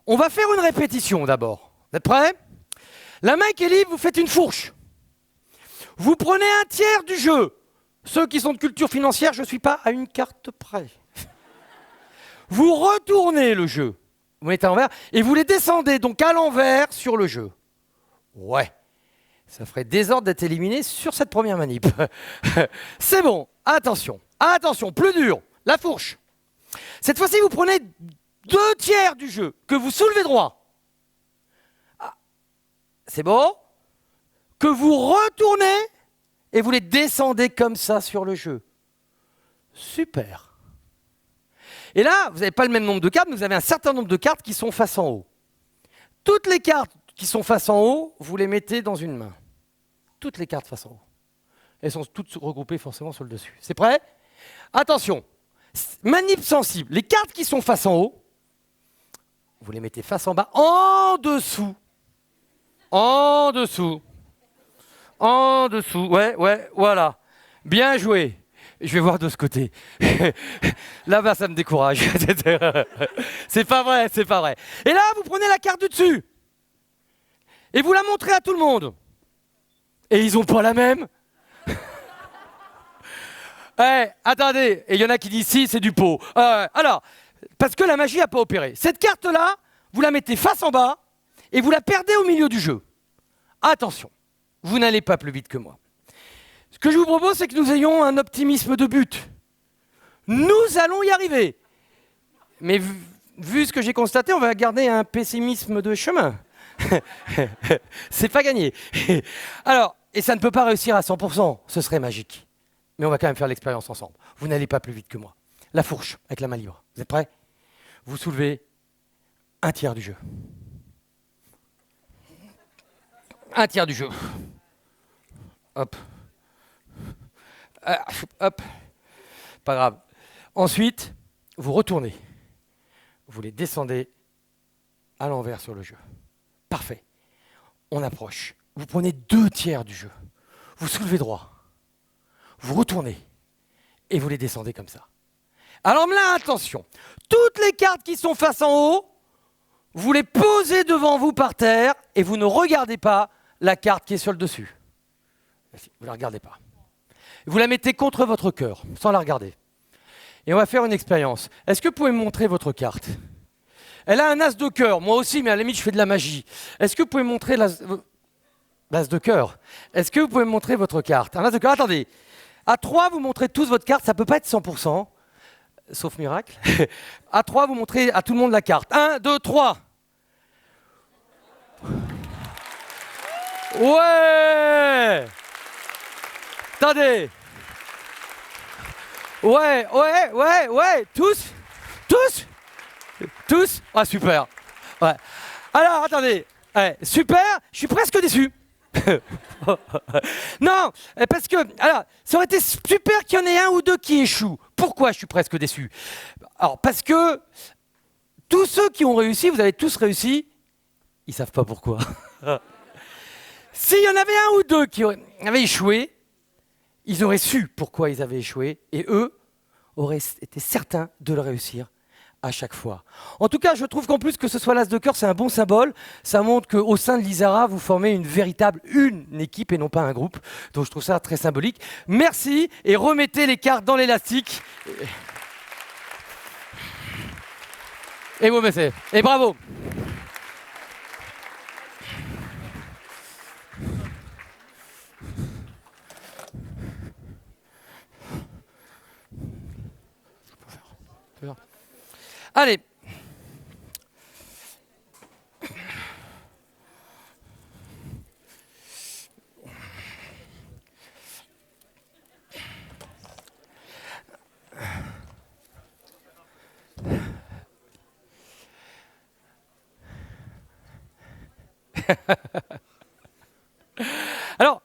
On va faire une répétition d'abord. Vous êtes prêts? La main qui est libre, vous faites une fourche. Vous prenez un tiers du jeu. Ceux qui sont de culture financière, je ne suis pas à une carte près. Vous retournez le jeu. Vous mettez à l'envers et vous les descendez donc à l'envers sur le jeu. Ouais. Ça ferait désordre d'être éliminé sur cette première manip. C'est bon. Attention. Attention. Plus dur. La fourche. Cette fois-ci, vous prenez 2 tiers du jeu que vous soulevez droit. Ah. C'est bon? Que vous retournez et vous les descendez comme ça sur le jeu. Super. Et là, vous n'avez pas le même nombre de cartes, mais vous avez un certain nombre de cartes qui sont face en haut. Toutes les cartes qui sont face en haut, vous les mettez dans une main. Toutes les cartes face en haut. Elles sont toutes regroupées forcément sur le dessus. C'est prêt? Attention, manip sensible. Les cartes qui sont face en haut, vous les mettez face en bas, en dessous. En dessous. En dessous. Ouais, voilà. Bien joué. Je vais voir de ce côté. Là-bas, ça me décourage. C'est pas vrai, c'est pas vrai. Et là, vous prenez la carte du dessus. Et vous la montrez à tout le monde. Et ils n'ont pas la même. Attendez. Et il y en a qui disent si, c'est du pot. Alors, parce que la magie n'a pas opéré. Cette carte-là, vous la mettez face en bas et vous la perdez au milieu du jeu. Attention, vous n'allez pas plus vite que moi. Ce que je vous propose, c'est que nous ayons un optimisme de but. Nous allons y arriver. Mais vu ce que j'ai constaté, on va garder un pessimisme de chemin. C'est pas gagné. Alors, et ça ne peut pas réussir à 100%, ce serait magique. Mais on va quand même faire l'expérience ensemble. Vous n'allez pas plus vite que moi. La fourche, avec la main libre. Vous êtes prêts? Vous soulevez un tiers du jeu. Un tiers du jeu. Hop. Hop. Pas grave. Ensuite, vous retournez. Vous les descendez à l'envers sur le jeu. Parfait. On approche. Vous prenez 2 tiers du jeu. Vous soulevez droit. Vous retournez. Et vous les descendez comme ça. Alors là, attention. Toutes les cartes qui sont face en haut, vous les posez devant vous par terre et vous ne regardez pas la carte qui est sur le dessus. Vous ne la regardez pas. Vous la mettez contre votre cœur, sans la regarder. Et on va faire une expérience. Est-ce que vous pouvez me montrer votre carte? Elle a un as de cœur. Moi aussi, mais à la limite, je fais de la magie. Est-ce que vous pouvez me montrer l'as de cœur? Est-ce que vous pouvez me montrer votre carte? Un as de cœur. Attendez. À 3, vous montrez tous votre carte. Ça ne peut pas être 100%, sauf miracle. À 3, vous montrez à tout le monde la carte. 1, 2, 3. Ouais! Attendez! Ouais! Tous? Ah, super! Ouais. Alors, attendez! Ouais, super! Je suis presque déçu! Non! Parce que, alors, ça aurait été super qu'il y en ait un ou deux qui échouent. Pourquoi je suis presque déçu? Alors, parce que tous ceux qui ont réussi, vous avez tous réussi, ils ne savent pas pourquoi. S'il y en avait un ou deux qui avaient échoué, ils auraient su pourquoi ils avaient échoué et eux auraient été certains de le réussir à chaque fois. En tout cas, je trouve qu'en plus que ce soit l'as de cœur, c'est un bon symbole. Ça montre qu'au sein de l'Isara, vous formez une équipe et non pas un groupe. Donc je trouve ça très symbolique. Merci et remettez les cartes dans l'élastique. Et vous mettez. Et bravo. Allez. Alors,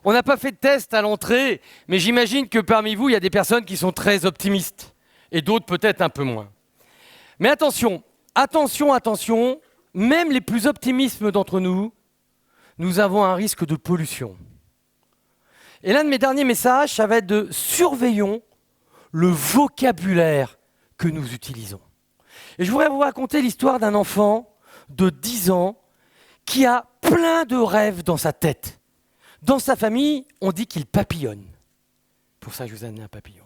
on n'a pas fait de test à l'entrée, mais j'imagine que parmi vous, il y a des personnes qui sont très optimistes et d'autres peut-être un peu moins. Mais attention, même les plus optimistes d'entre nous, nous avons un risque de pollution. Et l'un de mes derniers messages, ça va être de surveillons le vocabulaire que nous utilisons. Et je voudrais vous raconter l'histoire d'un enfant de 10 ans qui a plein de rêves dans sa tête. Dans sa famille, on dit qu'il papillonne. Pour ça, je vous ai amené un papillon.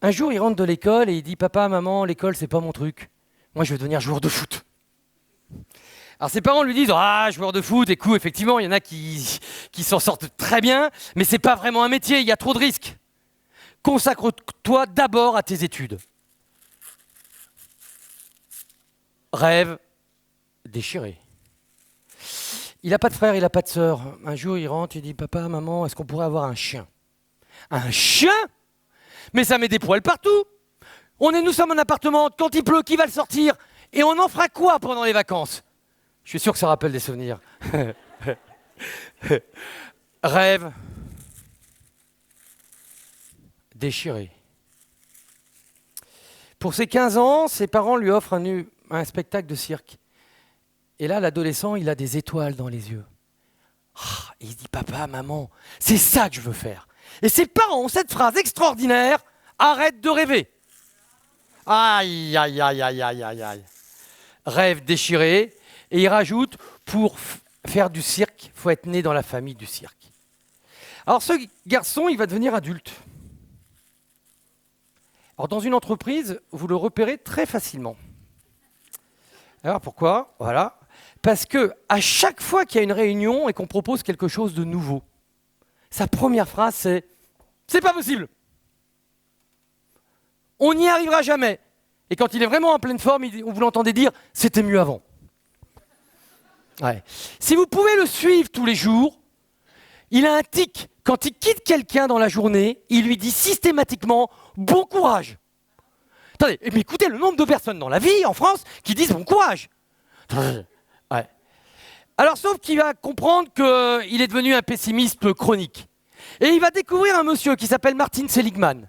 Un jour, il rentre de l'école et il dit « Papa, maman, l'école, c'est pas mon truc. Moi, je veux devenir joueur de foot. » Alors ses parents lui disent « Ah, joueur de foot, écoute, effectivement, il y en a qui s'en sortent très bien, mais c'est pas vraiment un métier, il y a trop de risques. Consacre-toi d'abord à tes études. » Rêve déchiré. Il n'a pas de frère, il n'a pas de sœur. Un jour, il rentre, il dit « Papa, maman, est-ce qu'on pourrait avoir un chien ?»« Un chien ? Mais ça met des poils partout. Nous sommes en appartement, quand il pleut, qui va le sortir? Et on en fera quoi pendant les vacances? » Je suis sûr que ça rappelle des souvenirs. Rêve déchiré. Pour ses 15 ans, ses parents lui offrent un spectacle de cirque. Et là, l'adolescent, il a des étoiles dans les yeux. Et il dit « Papa, maman, c'est ça que je veux faire. » Et ses parents ont cette phrase extraordinaire, « Arrête de rêver !» Aïe, aïe, aïe, aïe, aïe, aïe, aïe. Rêve déchiré. Et il rajoute, pour faire du cirque, il faut être né dans la famille du cirque. Alors ce garçon, il va devenir adulte. Alors dans une entreprise, vous le repérez très facilement. Alors pourquoi? Voilà. Parce que à chaque fois qu'il y a une réunion et qu'on propose quelque chose de nouveau, sa première phrase, c'est « C'est pas possible !» On n'y arrivera jamais. Et quand il est vraiment en pleine forme, vous l'entendez dire « C'était mieux avant ». Ouais. Si vous pouvez le suivre tous les jours, il a un tic. Quand il quitte quelqu'un dans la journée, il lui dit systématiquement « Bon courage ». Attendez, mais écoutez le nombre de personnes dans la vie, en France, qui disent « Bon courage ». Ouais. Alors, sauf qu'il va comprendre qu'il est devenu un pessimiste chronique. Et il va découvrir un monsieur qui s'appelle Martin Seligman.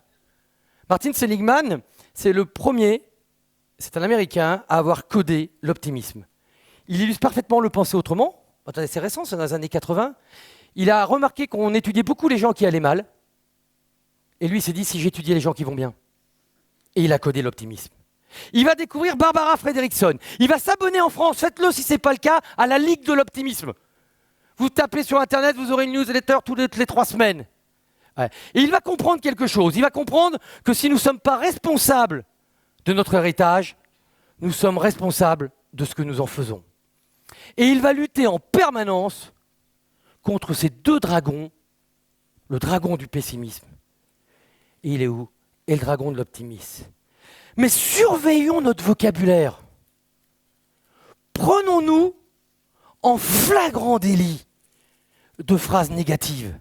Martin Seligman, c'est le premier, c'est un Américain, à avoir codé l'optimisme. Il illustre parfaitement le penser autrement. Attendez, c'est récent, c'est dans les années 80. Il a remarqué qu'on étudiait beaucoup les gens qui allaient mal. Et lui, il s'est dit, si j'étudiais les gens qui vont bien. Et il a codé l'optimisme. Il va découvrir Barbara Fredrickson. Il va s'abonner en France, faites-le si ce n'est pas le cas, à la Ligue de l'optimisme. Vous tapez sur Internet, vous aurez une newsletter toutes les 3 semaines. Ouais. Et il va comprendre quelque chose. Il va comprendre que si nous ne sommes pas responsables de notre héritage, nous sommes responsables de ce que nous en faisons. Et il va lutter en permanence contre ces 2 dragons, le dragon du pessimisme. Et il est où? Et le dragon de l'optimisme. Mais surveillons notre vocabulaire. Prenons-nous en flagrant délit de phrases négatives.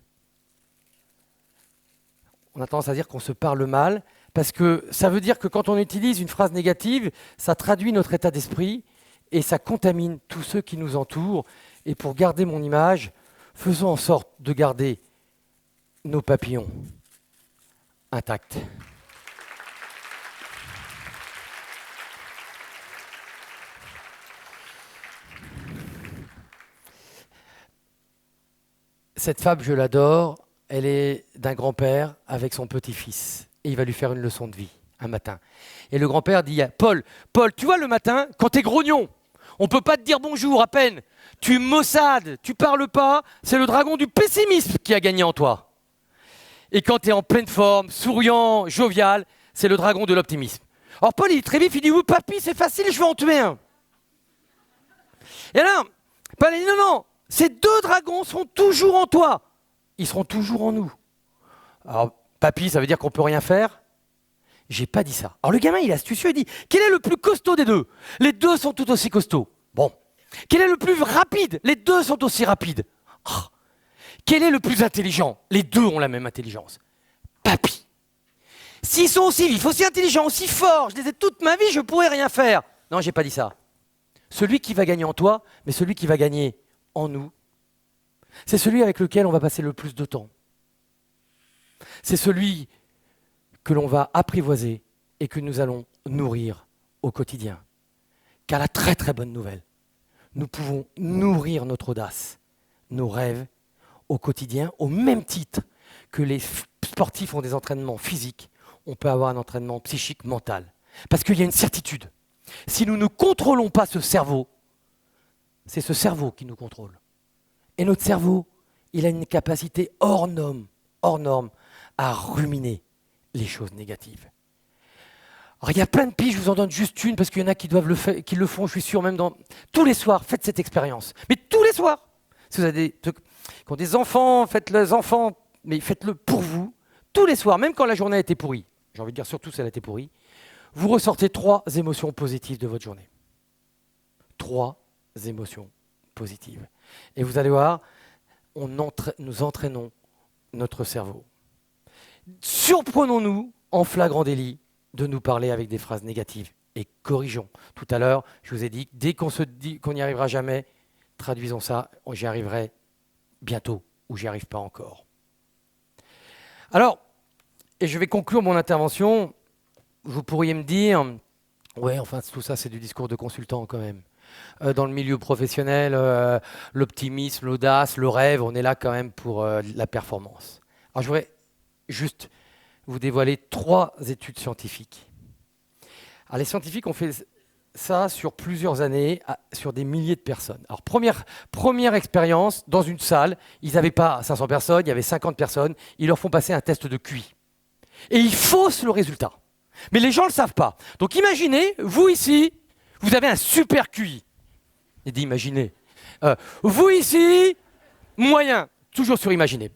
On a tendance à dire qu'on se parle mal, parce que ça veut dire que quand on utilise une phrase négative, ça traduit notre état d'esprit et ça contamine tous ceux qui nous entourent. Et pour garder mon image, faisons en sorte de garder nos papillons intacts. Cette fable, je l'adore, elle est d'un grand-père avec son petit-fils. Et il va lui faire une leçon de vie, un matin. Et le grand-père dit à Paul, tu vois le matin, quand t'es grognon, on ne peut pas te dire bonjour à peine. Tu maussades, tu parles pas, c'est le dragon du pessimisme qui a gagné en toi. Et quand tu es en pleine forme, souriant, jovial, c'est le dragon de l'optimisme. Alors Paul, il est très vif, il dit, oui papy, c'est facile, je vais en tuer un. Et là, Paul il dit, non, ces 2 dragons sont toujours en toi. Ils seront toujours en nous. Alors, papy, ça veut dire qu'on ne peut rien faire? J'ai pas dit ça. Alors le gamin, il est astucieux, il dit, quel est le plus costaud des 2? Les 2 sont tout aussi costauds. Bon. Quel est le plus rapide? Les 2 sont aussi rapides. Oh. Quel est le plus intelligent? Les 2 ont la même intelligence. Papy. S'ils sont aussi vifs, aussi intelligents, aussi forts, je les ai toute ma vie, je ne pourrais rien faire. Non, j'ai pas dit ça. Celui qui va gagner en toi, mais celui qui va gagner en nous, c'est celui avec lequel on va passer le plus de temps. C'est celui que l'on va apprivoiser et que nous allons nourrir au quotidien. Car la très très bonne nouvelle, nous pouvons nourrir notre audace, nos rêves au quotidien, au même titre que les sportifs ont des entraînements physiques, on peut avoir un entraînement psychique, mental. Parce qu'il y a une certitude. Si nous ne contrôlons pas ce cerveau, c'est ce cerveau qui nous contrôle. Et notre cerveau, il a une capacité hors norme à ruminer les choses négatives. Alors, il y a plein de pistes, je vous en donne juste une, parce qu'il y en a qui le font, je suis sûr, même tous les soirs, faites cette expérience. Mais tous les soirs. Si vous avez qui ont des enfants, faites-les enfants, mais faites-le pour vous. Tous les soirs, même quand la journée a été pourrie, j'ai envie de dire surtout si elle a été pourrie, vous ressortez 3 émotions positives de votre journée. 3 émotions positives. Et vous allez voir, nous entraînons notre cerveau. Surprenons-nous en flagrant délit de nous parler avec des phrases négatives et corrigeons. Tout à l'heure, je vous ai dit, dès qu'on se dit qu'on n'y arrivera jamais, traduisons ça, j'y arriverai bientôt ou j'y arrive pas encore. Alors, et je vais conclure mon intervention, vous pourriez me dire, ouais, enfin tout ça c'est du discours de consultant quand même. Dans le milieu professionnel, l'optimisme, l'audace, le rêve, on est là quand même pour la performance. Alors je voudrais juste vous dévoiler 3 études scientifiques. Alors les scientifiques ont fait ça sur plusieurs années, sur des milliers de personnes. Alors première expérience, dans une salle, ils n'avaient pas 500 personnes, il y avait 50 personnes, ils leur font passer un test de QI. Et ils faussent le résultat. Mais les gens ne le savent pas. Donc imaginez, vous ici, vous avez un super QI. Il dit imaginez. Vous ici, moyen, toujours sur imaginer.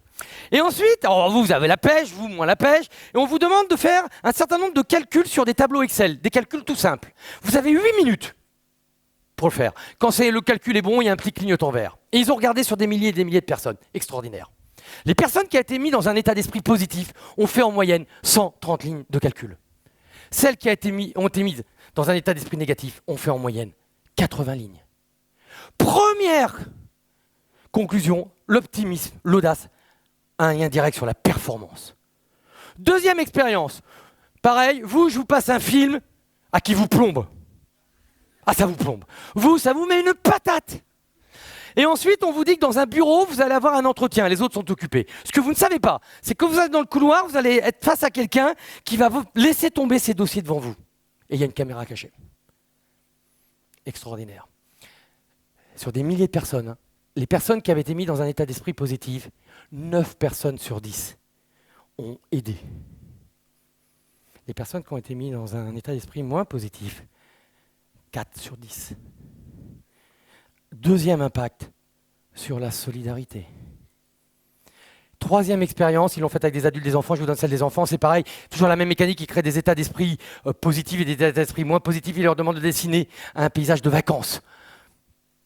Et ensuite, alors vous avez la pêche, vous moins la pêche, et on vous demande de faire un certain nombre de calculs sur des tableaux Excel, des calculs tout simples. Vous avez 8 minutes pour le faire. Quand le calcul est bon, il y a un petit clignotant vert. Et ils ont regardé sur des milliers et des milliers de personnes. Extraordinaire. Les personnes qui ont été mises dans un état d'esprit positif ont fait en moyenne 130 lignes de calcul. Celles qui ont été mises dans un état d'esprit négatif ont fait en moyenne 80 lignes. Première conclusion, l'optimisme, l'audace a un lien direct sur la performance. Deuxième expérience, pareil, je vous passe un film à qui vous plombe. Ah, ça vous plombe. Vous, ça vous met une patate. Et ensuite, on vous dit que dans un bureau, vous allez avoir un entretien, les autres sont occupés. Ce que vous ne savez pas, c'est que vous êtes dans le couloir, vous allez être face à quelqu'un qui va vous laisser tomber ses dossiers devant vous. Et il y a une caméra cachée. Extraordinaire. Sur des milliers de personnes, hein, les personnes qui avaient été mises dans un état d'esprit positif, 9 personnes sur 10 ont aidé. Les personnes qui ont été mises dans un état d'esprit moins positif, 4 sur 10. Deuxième impact, sur la solidarité. Troisième expérience, ils l'ont faite avec des adultes, des enfants, je vous donne celle des enfants, c'est pareil, toujours la même mécanique, ils créent des états d'esprit positifs et des états d'esprit moins positifs, ils leur demandent de dessiner un paysage de vacances.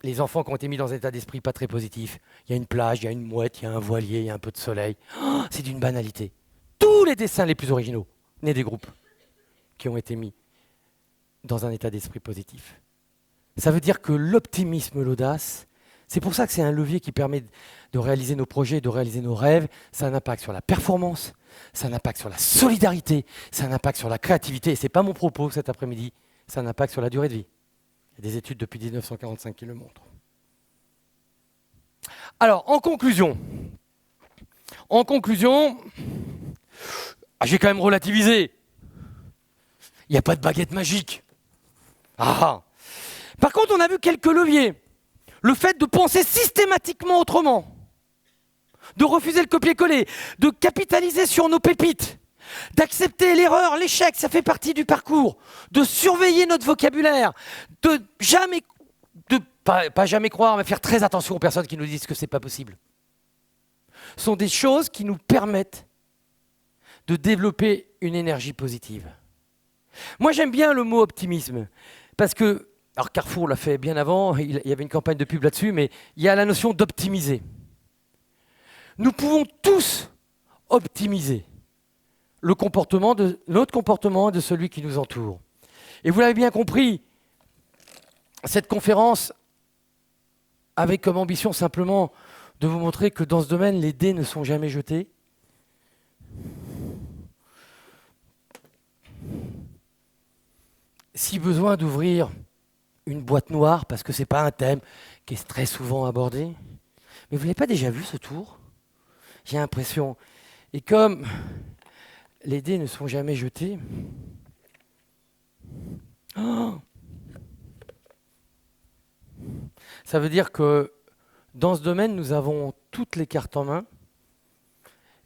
Les enfants qui ont été mis dans un état d'esprit pas très positif, il y a une plage, il y a une mouette, il y a un voilier, il y a un peu de soleil. Oh, c'est d'une banalité. Tous les dessins les plus originaux, nés des groupes, qui ont été mis dans un état d'esprit positif. Ça veut dire que l'optimisme, l'audace, c'est pour ça que c'est un levier qui permet de réaliser nos projets, de réaliser nos rêves. Ça a un impact sur la performance, ça a un impact sur la solidarité, ça a un impact sur la créativité. Et ce n'est pas mon propos cet après-midi, ça a un impact sur la durée de vie. Il y a des études depuis 1945 qui le montrent. Alors, en conclusion, j'ai quand même relativisé. Il n'y a pas de baguette magique. Ah. Par contre, on a vu quelques leviers. Le fait de penser systématiquement autrement, de refuser le copier-coller, de capitaliser sur nos pépites, d'accepter l'erreur, l'échec, ça fait partie du parcours, de surveiller notre vocabulaire, de pas jamais croire, mais faire très attention aux personnes qui nous disent que ce n'est pas possible. Ce sont des choses qui nous permettent de développer une énergie positive. Moi, j'aime bien le mot optimisme, parce que, alors Carrefour l'a fait bien avant, il y avait une campagne de pub là-dessus, mais il y a la notion d'optimiser. Nous pouvons tous optimiser notre comportement et de celui qui nous entoure. Et vous l'avez bien compris, cette conférence avait comme ambition simplement de vous montrer que dans ce domaine, les dés ne sont jamais jetés. Si besoin d'ouvrir une boîte noire, parce que ce n'est pas un thème qui est très souvent abordé. Mais vous n'avez pas déjà vu ce tour? J'ai l'impression. Et comme les dés ne sont jamais jetés, ça veut dire que dans ce domaine, nous avons toutes les cartes en main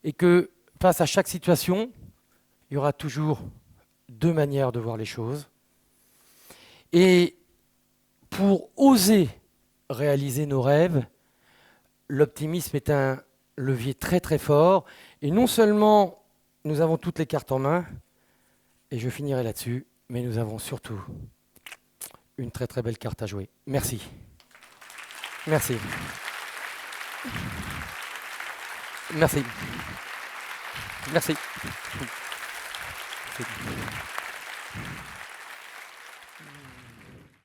et que face à chaque situation, il y aura toujours deux manières de voir les choses. Et pour oser réaliser nos rêves, l'optimisme est un levier très très fort. Et non seulement nous avons toutes les cartes en main, et je finirai là-dessus, mais nous avons surtout une très très belle carte à jouer. Merci. Merci. Merci. Merci. Merci.